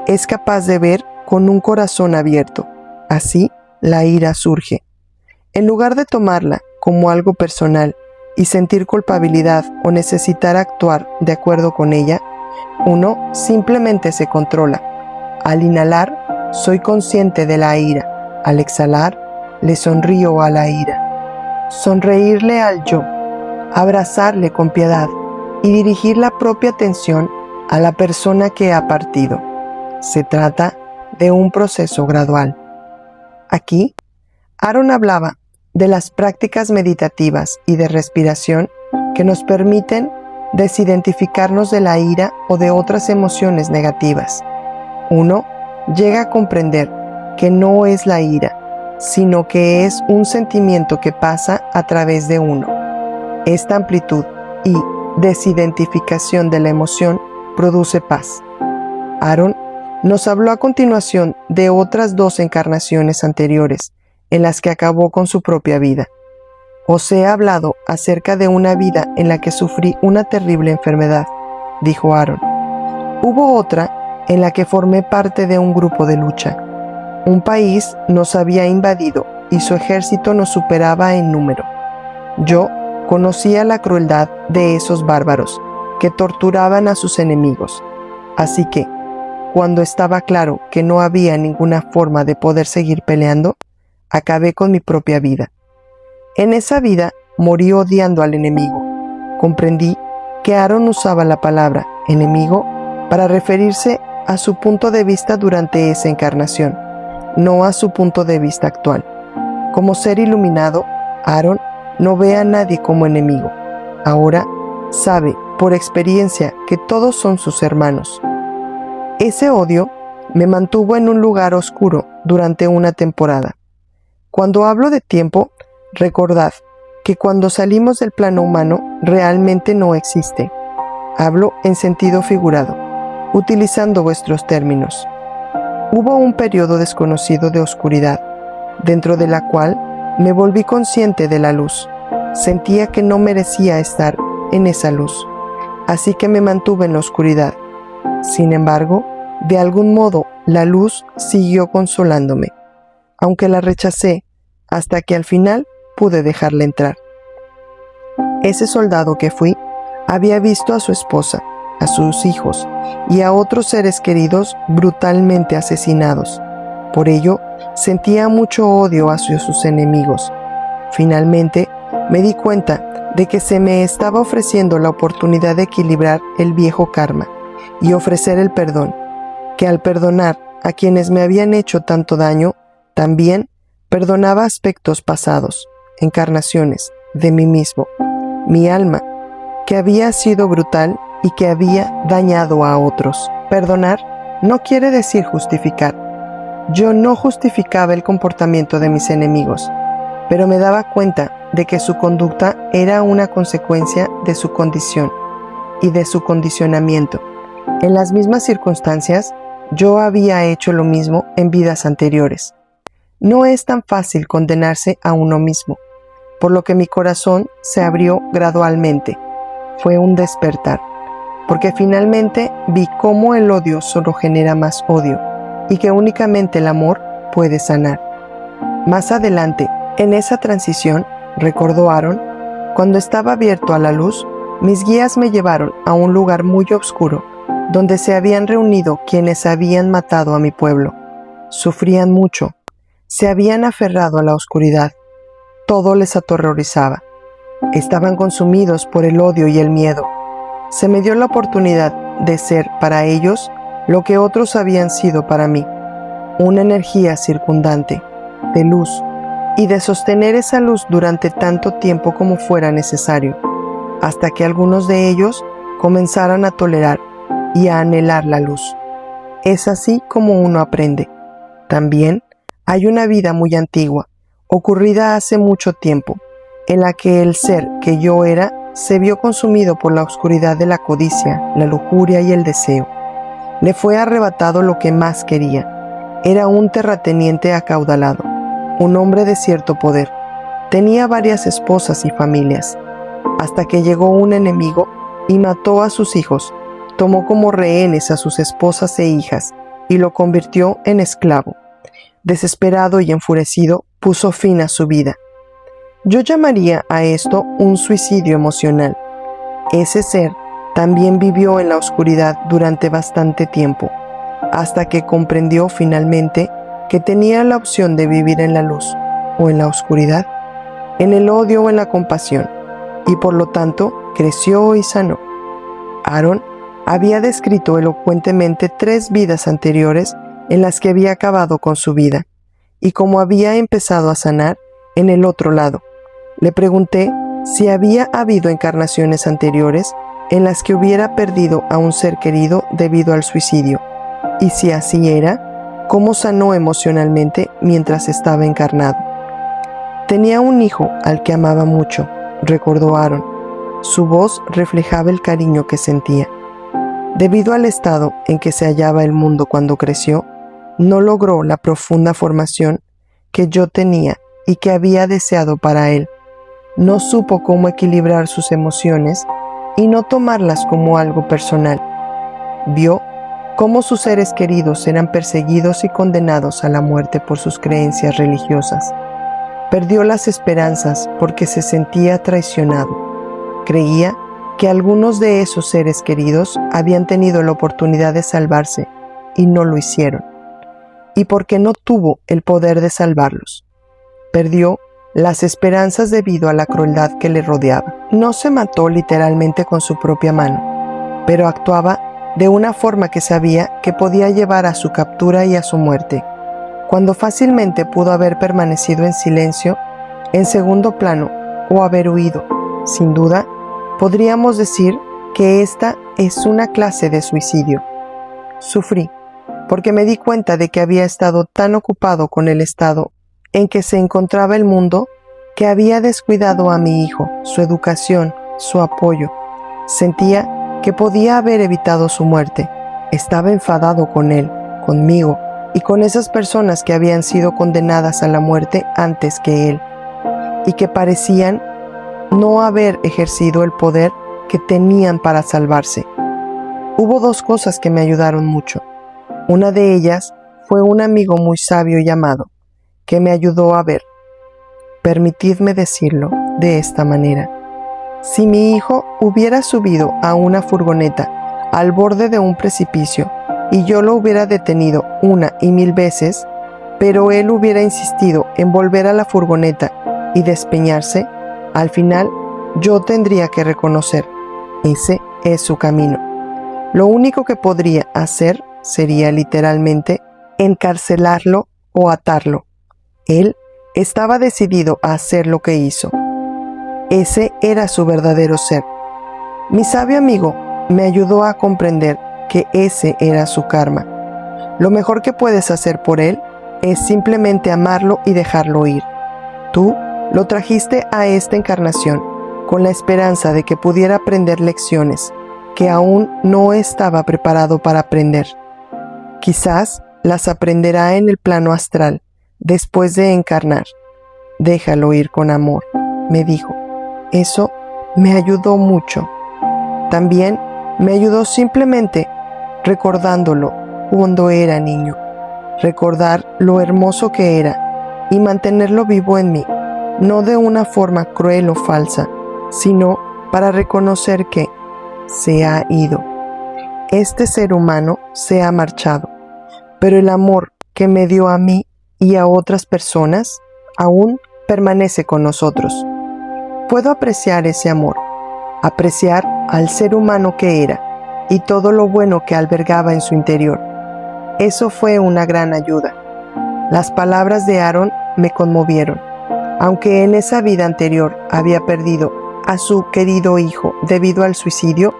es capaz de ver con un corazón abierto. Así, la ira surge. En lugar de tomarla como algo personal y sentir culpabilidad o necesitar actuar de acuerdo con ella, uno simplemente se controla. Al inhalar, soy consciente de la ira. Al exhalar, le sonrío a la ira. Sonreírle al yo, abrazarle con piedad y dirigir la propia atención a la persona que ha partido. Se trata de un proceso gradual. Aquí, Aaron hablaba de las prácticas meditativas y de respiración que nos permiten desidentificarnos de la ira o de otras emociones negativas. Uno llega a comprender que no es la ira, sino que es un sentimiento que pasa a través de uno. Esta amplitud y desidentificación de la emoción produce paz. Aaron nos habló a continuación de otras 2 encarnaciones anteriores en las que acabó con su propia vida. Os he hablado acerca de una vida en la que sufrí una terrible enfermedad, dijo Aaron. Hubo otra en la que formé parte de un grupo de lucha. Un país nos había invadido y su ejército nos superaba en número. Yo conocía la crueldad de esos bárbaros que torturaban a sus enemigos. Así que, cuando estaba claro que no había ninguna forma de poder seguir peleando, acabé con mi propia vida. En esa vida morí odiando al enemigo. Comprendí que Aaron usaba la palabra enemigo para referirse a su punto de vista durante esa encarnación, no a su punto de vista actual. Como ser iluminado, Aaron no ve a nadie como enemigo. Ahora sabe por experiencia que todos son sus hermanos. Ese odio me mantuvo en un lugar oscuro durante una temporada. Cuando hablo de tiempo, recordad que cuando salimos del plano humano realmente no existe. Hablo en sentido figurado, utilizando vuestros términos. Hubo un periodo desconocido de oscuridad, dentro de la cual me volví consciente de la luz. Sentía que no merecía estar en esa luz, así que me mantuve en la oscuridad. Sin embargo, de algún modo, la luz siguió consolándome, aunque la rechacé, hasta que al final pude dejarla entrar. Ese soldado que fui había visto a su esposa, a sus hijos y a otros seres queridos brutalmente asesinados. Por ello, sentía mucho odio hacia sus enemigos. Finalmente, me di cuenta de que se me estaba ofreciendo la oportunidad de equilibrar el viejo karma y ofrecer el perdón, que al perdonar a quienes me habían hecho tanto daño, también perdonaba aspectos pasados, encarnaciones de mí mismo, mi alma, que había sido brutal y que había dañado a otros. Perdonar no quiere decir justificar. Yo no justificaba el comportamiento de mis enemigos, pero me daba cuenta de que su conducta era una consecuencia de su condición y de su condicionamiento. En las mismas circunstancias, yo había hecho lo mismo en vidas anteriores. No es tan fácil condenarse a uno mismo, por lo que mi corazón se abrió gradualmente. Fue un despertar, porque finalmente vi cómo el odio solo genera más odio y que únicamente el amor puede sanar. Más adelante, en esa transición, recordó Aaron, cuando estaba abierto a la luz, mis guías me llevaron a un lugar muy oscuro, donde se habían reunido quienes habían matado a mi pueblo. Sufrían mucho, se habían aferrado a la oscuridad, todo les aterrorizaba. Estaban consumidos por el odio y el miedo. Se me dio la oportunidad de ser para ellos lo que otros habían sido para mí, una energía circundante, de luz, y de sostener esa luz durante tanto tiempo como fuera necesario, hasta que algunos de ellos comenzaran a tolerar y a anhelar la luz. Es así como uno aprende. También hay una vida muy antigua, ocurrida hace mucho tiempo, en la que el ser que yo era se vio consumido por la oscuridad de la codicia, la lujuria y el deseo. Le fue arrebatado lo que más quería. Era un terrateniente acaudalado, un hombre de cierto poder. Tenía varias esposas y familias, hasta que llegó un enemigo y mató a sus hijos, tomó como rehenes a sus esposas e hijas y lo convirtió en esclavo. Desesperado y enfurecido, puso fin a su vida. Yo llamaría a esto un suicidio emocional. Ese ser también vivió en la oscuridad durante bastante tiempo, hasta que comprendió finalmente que tenía la opción de vivir en la luz o en la oscuridad, en el odio o en la compasión, y por lo tanto creció y sanó. Aaron había descrito elocuentemente 3 vidas anteriores en las que había acabado con su vida, y cómo había empezado a sanar en el otro lado. Le pregunté si había habido encarnaciones anteriores en las que hubiera perdido a un ser querido debido al suicidio, y si así era, cómo sanó emocionalmente mientras estaba encarnado. Tenía un hijo al que amaba mucho, recordó Aaron. Su voz reflejaba el cariño que sentía. Debido al estado en que se hallaba el mundo cuando creció, no logró la profunda formación que yo tenía y que había deseado para él. No supo cómo equilibrar sus emociones y no tomarlas como algo personal. Vio cómo sus seres queridos eran perseguidos y condenados a la muerte por sus creencias religiosas. Perdió las esperanzas porque se sentía traicionado. Creía que algunos de esos seres queridos habían tenido la oportunidad de salvarse y no lo hicieron, y porque no tuvo el poder de salvarlos. Perdió las esperanzas debido a la crueldad que le rodeaba. No se mató literalmente con su propia mano, pero actuaba de una forma que sabía que podía llevar a su captura y a su muerte, cuando fácilmente pudo haber permanecido en silencio, en segundo plano, o haber huido. Sin duda, podríamos decir que esta es una clase de suicidio. Sufrí, porque me di cuenta de que había estado tan ocupado con el estado en que se encontraba el mundo, que había descuidado a mi hijo, su educación, su apoyo. Sentía que podía haber evitado su muerte. Estaba enfadado con él, conmigo y con esas personas que habían sido condenadas a la muerte antes que él, y que parecían no haber ejercido el poder que tenían para salvarse. Hubo dos cosas que me ayudaron mucho. Una de ellas fue un amigo muy sabio y amado, que me ayudó a ver. Permitidme decirlo de esta manera. Si mi hijo hubiera subido a una furgoneta al borde de un precipicio y yo lo hubiera detenido 1 y 1000 veces, pero él hubiera insistido en volver a la furgoneta y despeñarse, al final yo tendría que reconocer, ese es su camino. Lo único que podría hacer sería literalmente encarcelarlo o atarlo. Él estaba decidido a hacer lo que hizo. Ese era su verdadero ser. Mi sabio amigo me ayudó a comprender que ese era su karma. Lo mejor que puedes hacer por él es simplemente amarlo y dejarlo ir. Tú lo trajiste a esta encarnación con la esperanza de que pudiera aprender lecciones que aún no estaba preparado para aprender. Quizás las aprenderá en el plano astral, después de encarnar. Déjalo ir con amor, me dijo. Eso me ayudó mucho. También me ayudó simplemente recordándolo cuando era niño. Recordar lo hermoso que era y mantenerlo vivo en mí, no de una forma cruel o falsa, sino para reconocer que se ha ido. Este ser humano se ha marchado, pero el amor que me dio a mí y a otras personas aún permanece con nosotros. Puedo apreciar ese amor, apreciar al ser humano que era y todo lo bueno que albergaba en su interior. Eso fue una gran ayuda. Las palabras de Aaron me conmovieron. Aunque en esa vida anterior había perdido a su querido hijo debido al suicidio,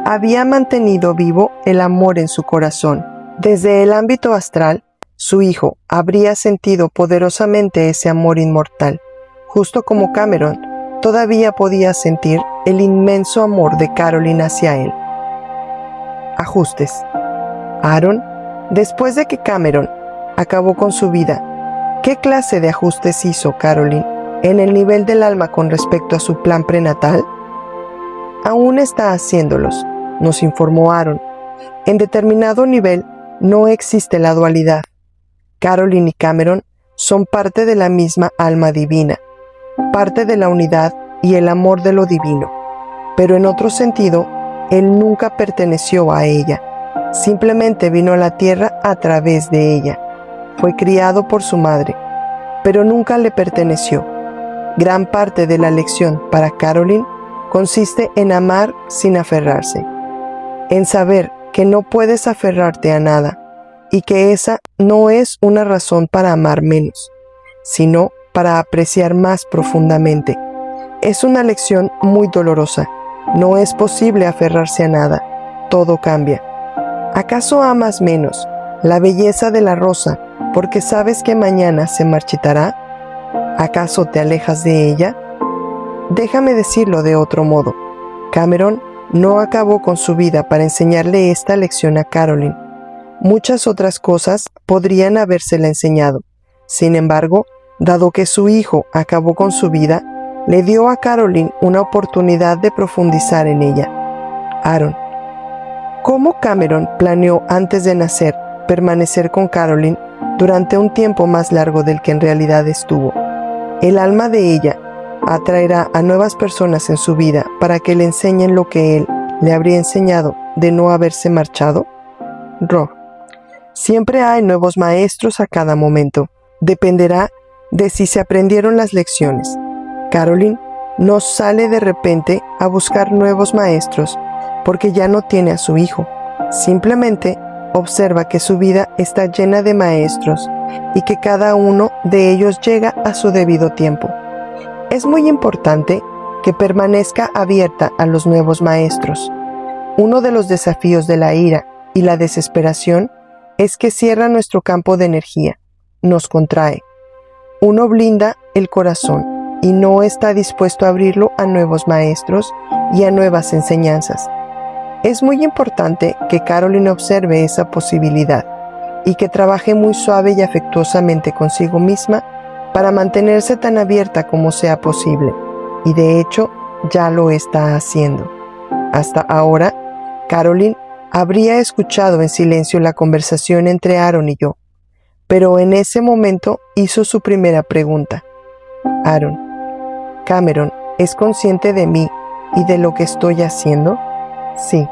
había mantenido vivo el amor en su corazón. Desde el ámbito astral, su hijo habría sentido poderosamente ese amor inmortal, justo como Cameron todavía podía sentir el inmenso amor de Carolyn hacia él. Ajustes. Aaron, después de que Cameron acabó con su vida, ¿qué clase de ajustes hizo Carolyn en el nivel del alma con respecto a su plan prenatal? Aún está haciéndolos, nos informó Aaron. En determinado nivel no existe la dualidad. Carolyn y Cameron son parte de la misma alma divina, parte de la unidad y el amor de lo divino, pero en otro sentido, él nunca perteneció a ella, simplemente vino a la tierra a través de ella. Fue criado por su madre, pero nunca le perteneció. Gran parte de la lección para Carolyn consiste en amar sin aferrarse, en saber que no puedes aferrarte a nada y que esa no es una razón para amar menos, sino para apreciar más profundamente. Es una lección muy dolorosa. No es posible aferrarse a nada. Todo cambia. ¿Acaso amas menos la belleza de la rosa porque sabes que mañana se marchitará? ¿Acaso te alejas de ella? Déjame decirlo de otro modo. Cameron no acabó con su vida para enseñarle esta lección a Carolyn. Muchas otras cosas podrían habérsela enseñado. Sin embargo, dado que su hijo acabó con su vida, le dio a Carolyn una oportunidad de profundizar en ella. Aaron. ¿Cómo Cameron planeó antes de nacer permanecer con Carolyn durante un tiempo más largo del que en realidad estuvo? El alma de ella atraerá a nuevas personas en su vida para que le enseñen lo que él le habría enseñado de no haberse marchado. Ro. Siempre hay nuevos maestros a cada momento. Dependerá de si se aprendieron las lecciones. Caroline no sale de repente a buscar nuevos maestros porque ya no tiene a su hijo. Simplemente observa que su vida está llena de maestros y que cada uno de ellos llega a su debido tiempo. Es muy importante que permanezca abierta a los nuevos maestros. Uno de los desafíos de la ira y la desesperación es que cierra nuestro campo de energía, nos contrae. Uno blinda el corazón y no está dispuesto a abrirlo a nuevos maestros y a nuevas enseñanzas. Es muy importante que Caroline observe esa posibilidad y que trabaje muy suave y afectuosamente consigo misma para mantenerse tan abierta como sea posible, y de hecho ya lo está haciendo. Hasta ahora, Caroline habría escuchado en silencio la conversación entre Aaron y yo, pero en ese momento hizo su primera pregunta. Aaron, ¿Cameron es consciente de mí y de lo que estoy haciendo? Sí,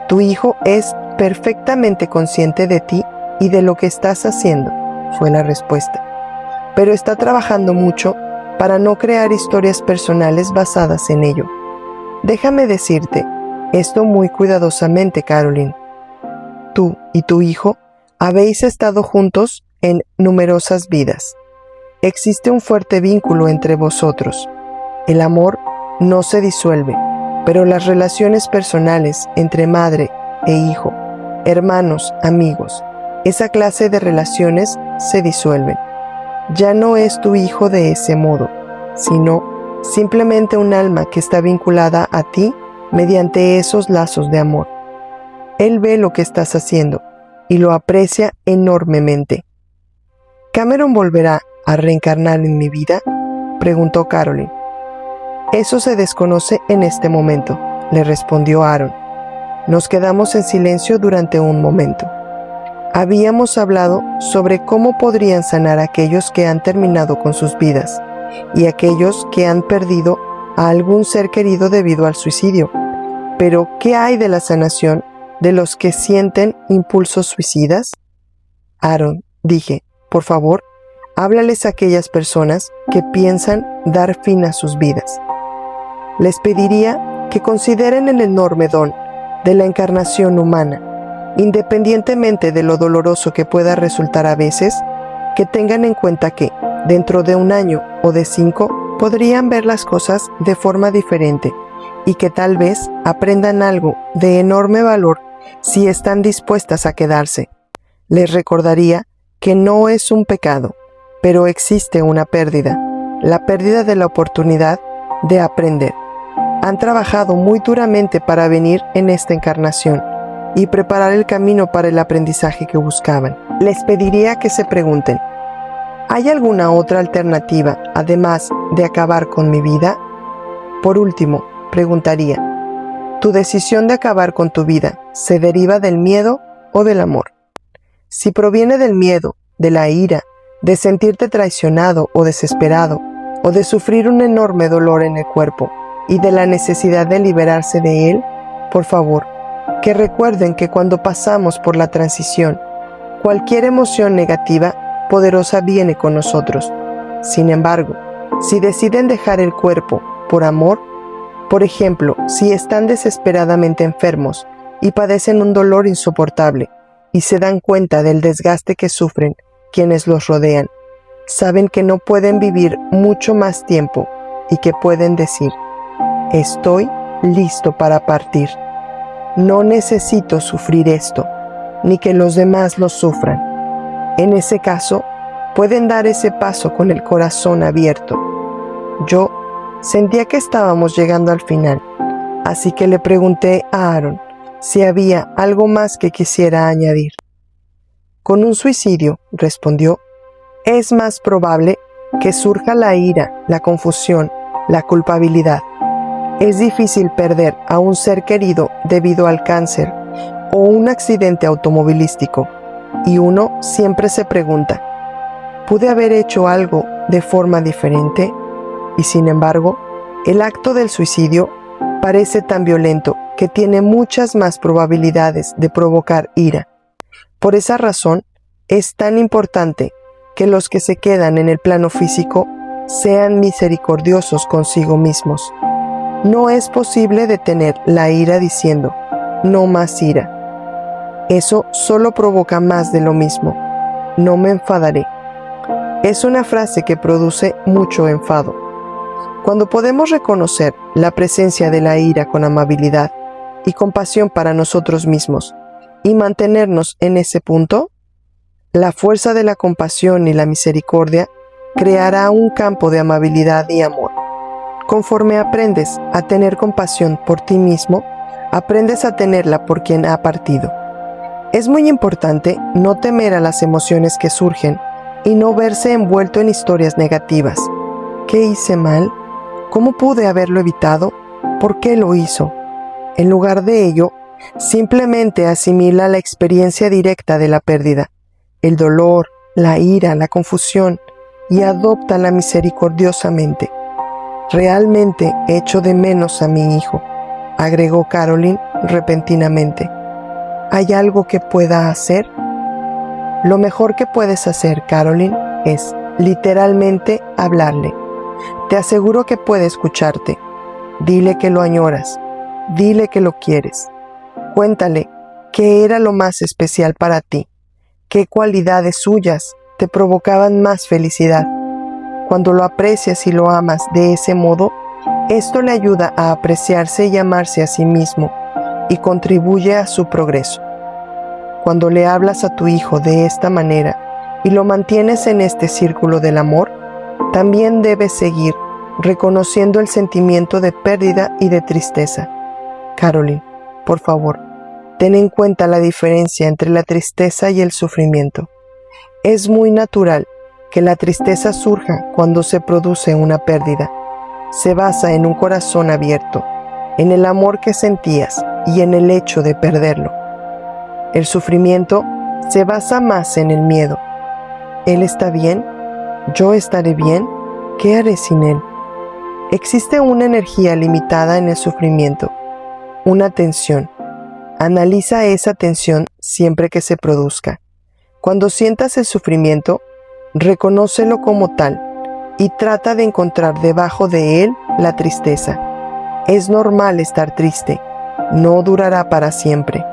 tu hijo es perfectamente consciente de ti y de lo que estás haciendo, fue la respuesta. Pero está trabajando mucho para no crear historias personales basadas en ello. Déjame decirte esto muy cuidadosamente, Caroline. Tú y tu hijo habéis estado juntos en numerosas vidas. Existe un fuerte vínculo entre vosotros. El amor no se disuelve, pero las relaciones personales entre madre e hijo, hermanos, amigos, esa clase de relaciones se disuelven. Ya no es tu hijo de ese modo, sino simplemente un alma que está vinculada a ti mediante esos lazos de amor. Él ve lo que estás haciendo y lo aprecia enormemente. ¿Cameron volverá a reencarnar en mi vida?, preguntó Caroline. Eso se desconoce en este momento, le respondió Aaron. Nos quedamos en silencio durante un momento. Habíamos hablado sobre cómo podrían sanar a aquellos que han terminado con sus vidas y aquellos que han perdido a algún ser querido debido al suicidio. Pero, ¿qué hay de la sanación de los que sienten impulsos suicidas? Aaron, dije, por favor, háblales a aquellas personas que piensan dar fin a sus vidas. Les pediría que consideren el enorme don de la encarnación humana. Independientemente de lo doloroso que pueda resultar a veces, que tengan en cuenta que, dentro de 1 año o de 5, podrían ver las cosas de forma diferente y que tal vez aprendan algo de enorme valor si están dispuestas a quedarse. Les recordaría que no es un pecado, pero existe una pérdida, la pérdida de la oportunidad de aprender. Han trabajado muy duramente para venir en esta encarnación y preparar el camino para el aprendizaje que buscaban. Les pediría que se pregunten, ¿hay alguna otra alternativa además de acabar con mi vida? Por último, preguntaría, ¿tu decisión de acabar con tu vida se deriva del miedo o del amor? Si proviene del miedo, de la ira, de sentirte traicionado o desesperado, o de sufrir un enorme dolor en el cuerpo y de la necesidad de liberarse de él, por favor, que recuerden que cuando pasamos por la transición, cualquier emoción negativa poderosa viene con nosotros. Sin embargo, si deciden dejar el cuerpo por amor, por ejemplo, si están desesperadamente enfermos y padecen un dolor insoportable y se dan cuenta del desgaste que sufren quienes los rodean, saben que no pueden vivir mucho más tiempo y que pueden decir, estoy listo para partir. No necesito sufrir esto, ni que los demás lo sufran. En ese caso, pueden dar ese paso con el corazón abierto. Yo sentía que estábamos llegando al final, así que le pregunté a Aaron si había algo más que quisiera añadir. Con un suicidio, respondió, es más probable que surja la ira, la confusión, la culpabilidad. Es difícil perder a un ser querido debido al cáncer o un accidente automovilístico, y uno siempre se pregunta, ¿pude haber hecho algo de forma diferente? Y sin embargo, el acto del suicidio parece tan violento que tiene muchas más probabilidades de provocar ira. Por esa razón, es tan importante que los que se quedan en el plano físico sean misericordiosos consigo mismos. No es posible detener la ira diciendo, no más ira. Eso solo provoca más de lo mismo. No me enfadaré. Es una frase que produce mucho enfado. Cuando podemos reconocer la presencia de la ira con amabilidad y compasión para nosotros mismos y mantenernos en ese punto, la fuerza de la compasión y la misericordia creará un campo de amabilidad y amor. Conforme aprendes a tener compasión por ti mismo, aprendes a tenerla por quien ha partido. Es muy importante no temer a las emociones que surgen y no verse envuelto en historias negativas. ¿Qué hice mal? ¿Cómo pude haberlo evitado? ¿Por qué lo hizo? En lugar de ello, simplemente asimila la experiencia directa de la pérdida, el dolor, la ira, la confusión, y adóptala misericordiosamente. Realmente echo de menos a mi hijo, agregó Caroline repentinamente. ¿Hay algo que pueda hacer? Lo mejor que puedes hacer, Caroline, es literalmente hablarle. Te aseguro que puede escucharte. Dile que lo añoras. Dile que lo quieres. Cuéntale qué era lo más especial para ti, qué cualidades suyas te provocaban más felicidad. Cuando lo aprecias y lo amas de ese modo, esto le ayuda a apreciarse y amarse a sí mismo y contribuye a su progreso. Cuando le hablas a tu hijo de esta manera y lo mantienes en este círculo del amor, también debes seguir reconociendo el sentimiento de pérdida y de tristeza. Caroline, por favor, ten en cuenta la diferencia entre la tristeza y el sufrimiento. Es muy natural que la tristeza surja cuando se produce una pérdida. Se basa en un corazón abierto, en el amor que sentías y en el hecho de perderlo. El sufrimiento se basa más en el miedo. ¿Él está bien? ¿Yo estaré bien? ¿Qué haré sin él? Existe una energía limitada en el sufrimiento, una tensión. Analiza esa tensión siempre que se produzca. Cuando sientas el sufrimiento, reconócelo como tal y trata de encontrar debajo de él la tristeza. Es normal estar triste, no durará para siempre.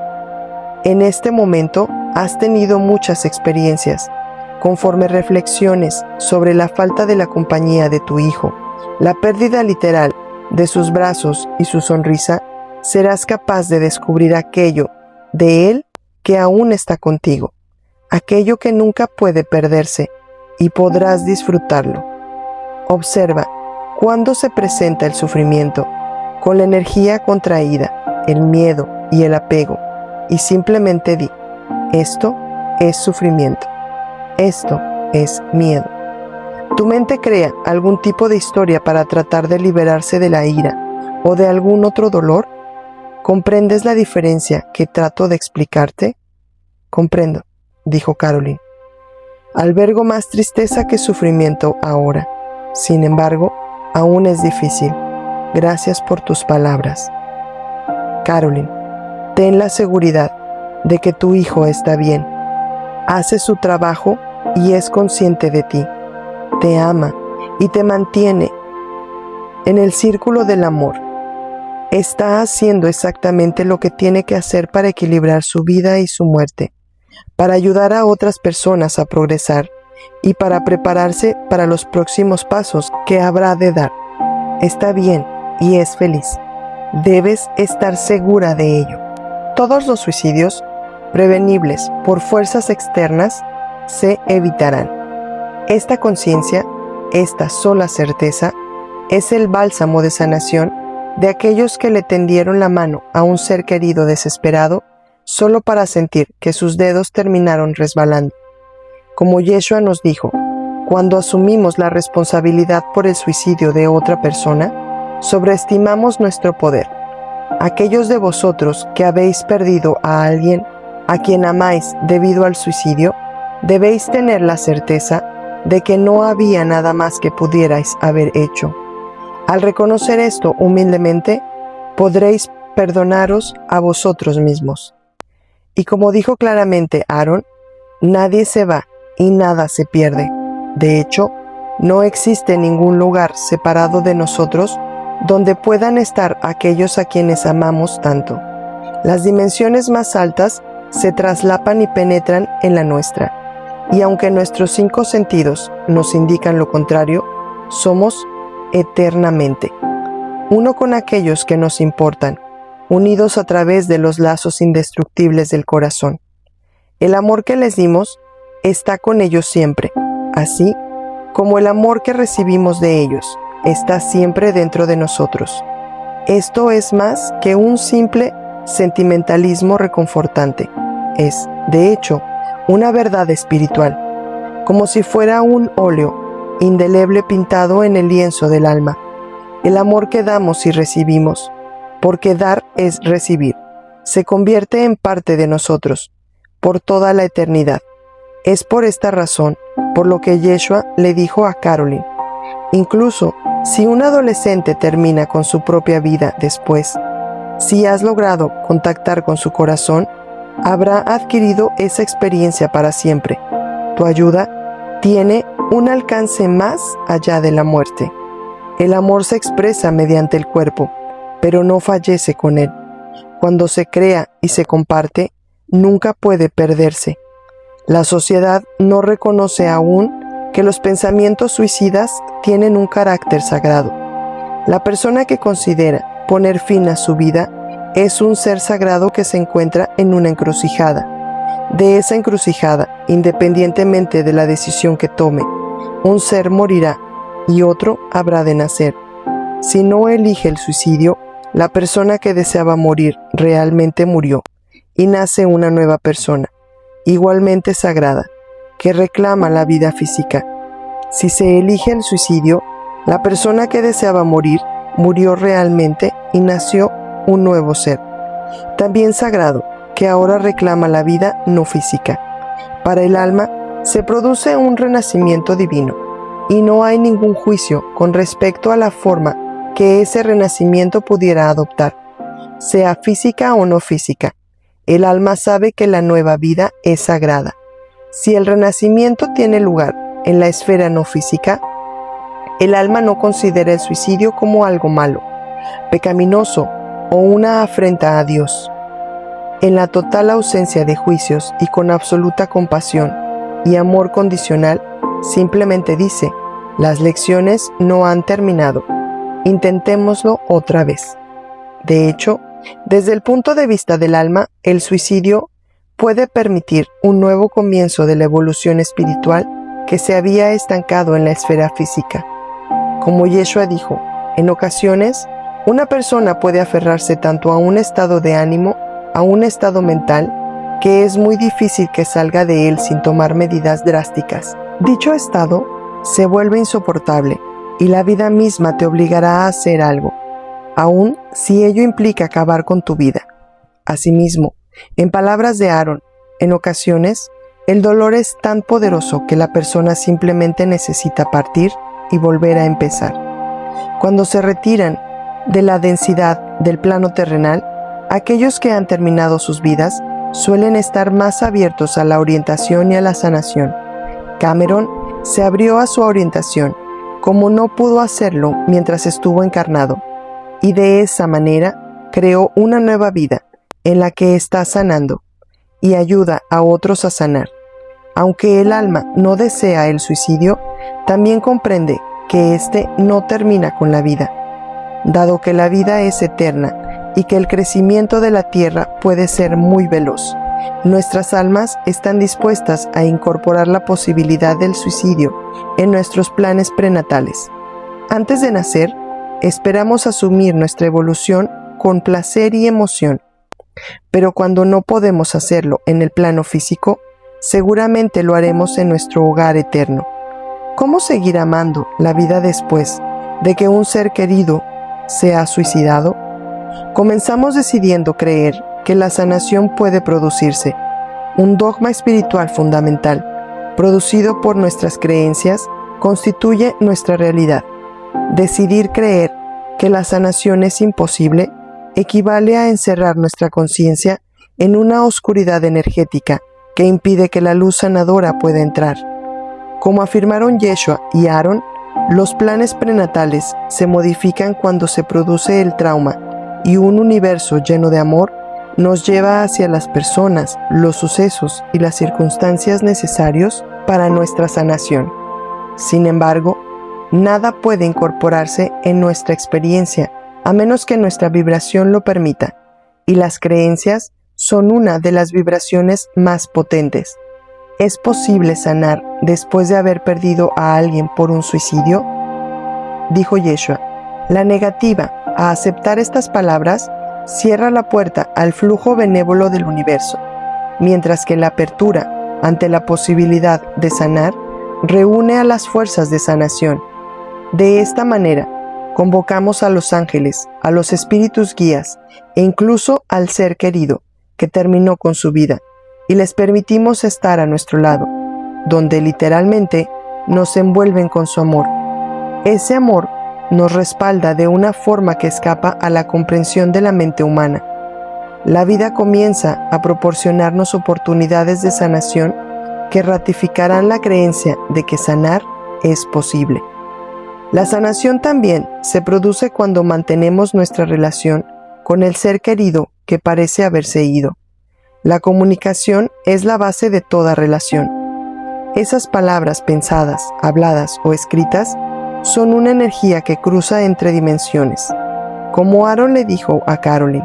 En este momento has tenido muchas experiencias. Conforme reflexiones sobre la falta de la compañía de tu hijo, la pérdida literal de sus brazos y su sonrisa, serás capaz de descubrir aquello de él que aún está contigo, aquello que nunca puede perderse, y podrás disfrutarlo. Observa cuándo se presenta el sufrimiento, con la energía contraída, el miedo y el apego, y simplemente di, esto es sufrimiento, esto es miedo. Tu mente crea algún tipo de historia para tratar de liberarse de la ira o de algún otro dolor. ¿Comprendes la diferencia que trato de explicarte? Comprendo, dijo Caroline. Albergo más tristeza que sufrimiento ahora. Sin embargo, aún es difícil. Gracias por tus palabras. Caroline, ten la seguridad de que tu hijo está bien. Hace su trabajo y es consciente de ti. Te ama y te mantiene en el círculo del amor. Está haciendo exactamente lo que tiene que hacer para equilibrar su vida y su muerte, para ayudar a otras personas a progresar y para prepararse para los próximos pasos que habrá de dar. Está bien y es feliz. Debes estar segura de ello. Todos los suicidios prevenibles por fuerzas externas se evitarán. Esta conciencia, esta sola certeza, es el bálsamo de sanación de aquellos que le tendieron la mano a un ser querido desesperado solo para sentir que sus dedos terminaron resbalando. Como Yeshua nos dijo, cuando asumimos la responsabilidad por el suicidio de otra persona, sobreestimamos nuestro poder. Aquellos de vosotros que habéis perdido a alguien a quien amáis debido al suicidio, debéis tener la certeza de que no había nada más que pudierais haber hecho. Al reconocer esto humildemente, podréis perdonaros a vosotros mismos. Y como dijo claramente Aaron, nadie se va y nada se pierde. De hecho, no existe ningún lugar separado de nosotros donde puedan estar aquellos a quienes amamos tanto. Las dimensiones más altas se traslapan y penetran en la nuestra, y aunque nuestros 5 sentidos nos indican lo contrario, somos eternamente uno con aquellos que nos importan, unidos a través de los lazos indestructibles del corazón. El amor que les dimos está con ellos siempre, así como el amor que recibimos de ellos está siempre dentro de nosotros. Esto es más que un simple sentimentalismo reconfortante. Es, de hecho, una verdad espiritual, como si fuera un óleo indeleble pintado en el lienzo del alma. El amor que damos y recibimos, porque dar es recibir, se convierte en parte de nosotros, por toda la eternidad. Es por esta razón por lo que Yeshua le dijo a Caroline: incluso si un adolescente termina con su propia vida después, si has logrado contactar con su corazón, habrá adquirido esa experiencia para siempre. Tu ayuda tiene un alcance más allá de la muerte. El amor se expresa mediante el cuerpo, pero no fallece con él. Cuando se crea y se comparte, nunca puede perderse. La sociedad no reconoce aún que los pensamientos suicidas tienen un carácter sagrado. La persona que considera poner fin a su vida es un ser sagrado que se encuentra en una encrucijada. De esa encrucijada, independientemente de la decisión que tome, un ser morirá y otro habrá de nacer. Si no elige el suicidio, la persona que deseaba morir realmente murió y nace una nueva persona, igualmente sagrada, que reclama la vida física. Si se elige el suicidio, la persona que deseaba morir murió realmente y nació un nuevo ser, también sagrado, que ahora reclama la vida no física. Para el alma se produce un renacimiento divino, y no hay ningún juicio con respecto a la forma que ese renacimiento pudiera adoptar, sea física o no física. El alma sabe que la nueva vida es sagrada. Si el renacimiento tiene lugar en la esfera no física, el alma no considera el suicidio como algo malo, pecaminoso o una afrenta a Dios. En la total ausencia de juicios y con absoluta compasión y amor condicional, simplemente dice: las lecciones no han terminado, intentémoslo otra vez. De hecho, desde el punto de vista del alma, el suicidio puede permitir un nuevo comienzo de la evolución espiritual que se había estancado en la esfera física. Como Yeshua dijo, en ocasiones, una persona puede aferrarse tanto a un estado de ánimo, a un estado mental, que es muy difícil que salga de él sin tomar medidas drásticas. Dicho estado se vuelve insoportable y la vida misma te obligará a hacer algo, aun si ello implica acabar con tu vida. Asimismo, en palabras de Aaron, en ocasiones, el dolor es tan poderoso que la persona simplemente necesita partir y volver a empezar. Cuando se retiran de la densidad del plano terrenal, aquellos que han terminado sus vidas suelen estar más abiertos a la orientación y a la sanación. Cameron se abrió a su orientación, como no pudo hacerlo mientras estuvo encarnado, y de esa manera creó una nueva vida en la que está sanando y ayuda a otros a sanar. Aunque el alma no desea el suicidio, también comprende que éste no termina con la vida, dado que la vida es eterna y que el crecimiento de la tierra puede ser muy veloz. Nuestras almas están dispuestas a incorporar la posibilidad del suicidio en nuestros planes prenatales. Antes de nacer, esperamos asumir nuestra evolución con placer y emoción, pero cuando no podemos hacerlo en el plano físico, seguramente lo haremos en nuestro hogar eterno. ¿Cómo seguir amando la vida después de que un ser querido se ha suicidado? Comenzamos decidiendo creer que la sanación puede producirse, un dogma espiritual fundamental, producido por nuestras creencias, constituye nuestra realidad. Decidir creer que la sanación es imposible equivale a encerrar nuestra conciencia en una oscuridad energética que impide que la luz sanadora pueda entrar. Como afirmaron Yeshua y Aaron, los planes prenatales se modifican cuando se produce el trauma y un universo lleno de amor nos lleva hacia las personas, los sucesos y las circunstancias necesarios para nuestra sanación. Sin embargo, nada puede incorporarse en nuestra experiencia a menos que nuestra vibración lo permita, y las creencias son una de las vibraciones más potentes. ¿Es posible sanar después de haber perdido a alguien por un suicidio? Dijo Yeshua. La negativa a aceptar estas palabras cierra la puerta al flujo benévolo del universo, mientras que la apertura ante la posibilidad de sanar reúne a las fuerzas de sanación. De esta manera, convocamos a los ángeles, a los espíritus guías e incluso al ser querido que terminó con su vida, y les permitimos estar a nuestro lado, donde literalmente nos envuelven con su amor. Ese amor nos respalda de una forma que escapa a la comprensión de la mente humana. La vida comienza a proporcionarnos oportunidades de sanación que ratificarán la creencia de que sanar es posible. La sanación también se produce cuando mantenemos nuestra relación con el ser querido que parece haberse ido. La comunicación es la base de toda relación. Esas palabras pensadas, habladas o escritas son una energía que cruza entre dimensiones. Como Aaron le dijo a Carolyn,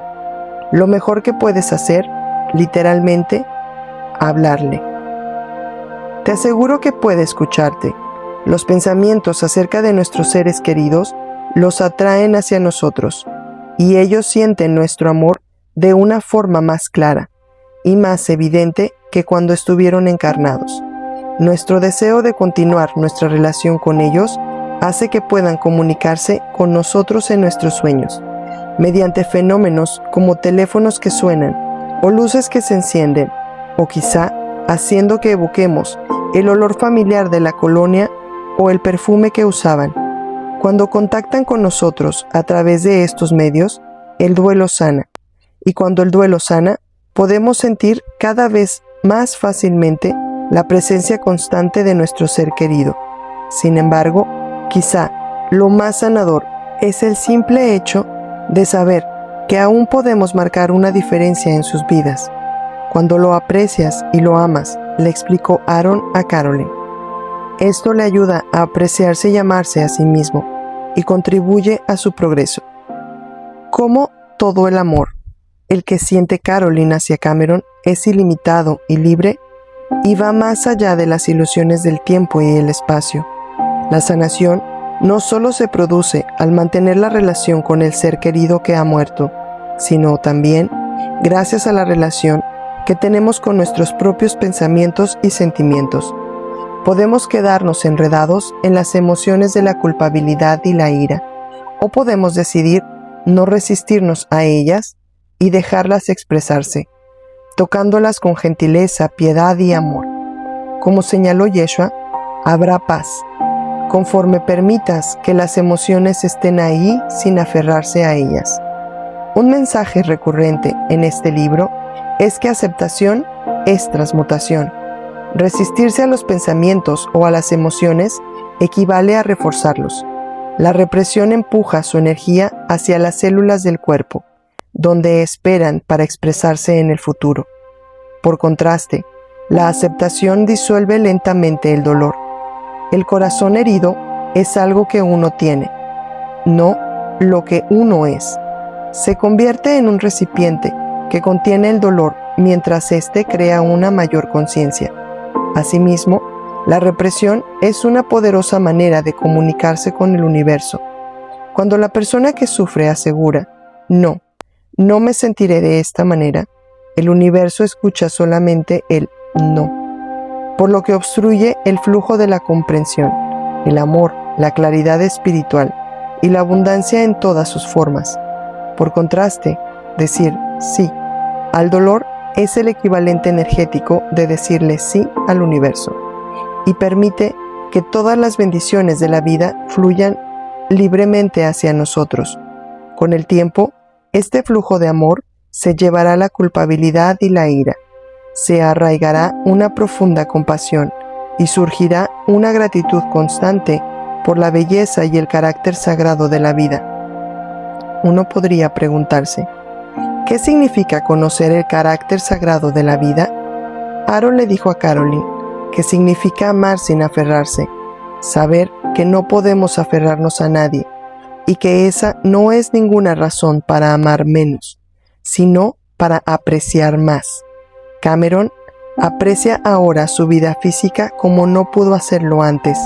lo mejor que puedes hacer, literalmente, hablarle. Te aseguro que puede escucharte. Los pensamientos acerca de nuestros seres queridos los atraen hacia nosotros, y ellos sienten nuestro amor de una forma más clara y más evidente que cuando estuvieron encarnados. Nuestro deseo de continuar nuestra relación con ellos hace que puedan comunicarse con nosotros en nuestros sueños, mediante fenómenos como teléfonos que suenan, o luces que se encienden, o quizá haciendo que evoquemos el olor familiar de la colonia o el perfume que usaban. Cuando contactan con nosotros a través de estos medios, el duelo sana, y cuando el duelo sana, podemos sentir cada vez más fácilmente la presencia constante de nuestro ser querido. Sin embargo, quizá lo más sanador es el simple hecho de saber que aún podemos marcar una diferencia en sus vidas. Cuando lo aprecias y lo amas, le explicó Aaron a Carolyn. Esto le ayuda a apreciarse y amarse a sí mismo y contribuye a su progreso. Como todo el amor, el que siente Carolyn hacia Cameron es ilimitado y libre y va más allá de las ilusiones del tiempo y el espacio. La sanación no solo se produce al mantener la relación con el ser querido que ha muerto, sino también gracias a la relación que tenemos con nuestros propios pensamientos y sentimientos. Podemos quedarnos enredados en las emociones de la culpabilidad y la ira, o podemos decidir no resistirnos a ellas y dejarlas expresarse, tocándolas con gentileza, piedad y amor. Como señaló Yeshua, habrá paz, conforme permitas que las emociones estén ahí sin aferrarse a ellas. Un mensaje recurrente en este libro es que aceptación es transmutación. Resistirse a los pensamientos o a las emociones equivale a reforzarlos. La represión empuja su energía hacia las células del cuerpo, donde esperan para expresarse en el futuro. Por contraste, la aceptación disuelve lentamente el dolor. El corazón herido es algo que uno tiene, no lo que uno es. Se convierte en un recipiente que contiene el dolor mientras éste crea una mayor conciencia. Asimismo, la represión es una poderosa manera de comunicarse con el universo. Cuando la persona que sufre asegura, no me sentiré de esta manera, el universo escucha solamente el no, por lo que obstruye el flujo de la comprensión, el amor, la claridad espiritual y la abundancia en todas sus formas. Por contraste, decir sí al dolor es el equivalente energético de decirle sí al universo y permite que todas las bendiciones de la vida fluyan libremente hacia nosotros. Con el tiempo, este flujo de amor se llevará la culpabilidad y la ira. Se arraigará una profunda compasión y surgirá una gratitud constante por la belleza y el carácter sagrado de la vida. Uno podría preguntarse, ¿qué significa conocer el carácter sagrado de la vida? Aaron le dijo a Caroline que significa amar sin aferrarse, saber que no podemos aferrarnos a nadie y que esa no es ninguna razón para amar menos, sino para apreciar más. Cameron aprecia ahora su vida física como no pudo hacerlo antes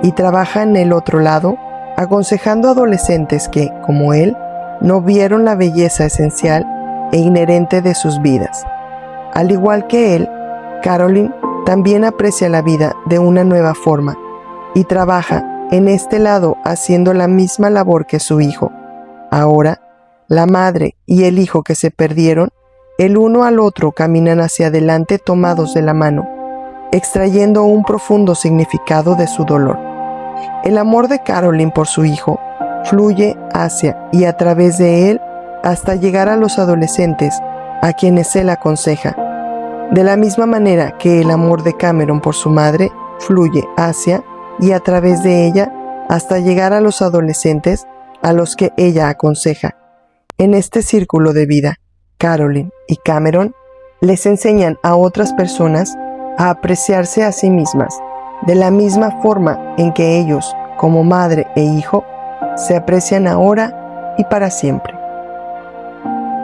y trabaja en el otro lado, aconsejando a adolescentes que, como él, no vieron la belleza esencial e inherente de sus vidas. Al igual que él, Caroline también aprecia la vida de una nueva forma y trabaja en este lado haciendo la misma labor que su hijo. Ahora, la madre y el hijo que se perdieron, el uno al otro caminan hacia adelante tomados de la mano, extrayendo un profundo significado de su dolor. El amor de Caroline por su hijo fluye hacia y a través de él hasta llegar a los adolescentes a quienes él aconseja, de la misma manera que el amor de Cameron por su madre fluye hacia y a través de ella hasta llegar a los adolescentes a los que ella aconseja. En este círculo de vida, Caroline y Cameron les enseñan a otras personas a apreciarse a sí mismas, de la misma forma en que ellos, como madre e hijo, se aprecian ahora y para siempre.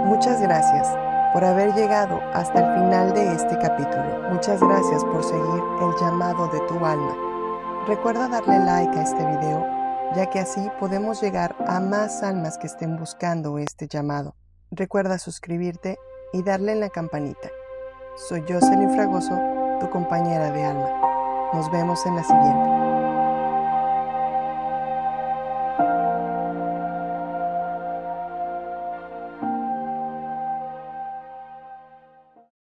Muchas gracias por haber llegado hasta el final de este capítulo. Muchas gracias por seguir el llamado de tu alma. Recuerda darle like a este video, ya que así podemos llegar a más almas que estén buscando este llamado. Recuerda suscribirte y darle en la campanita. Soy Jocelyn Fragoso, tu compañera de alma. Nos vemos en la siguiente.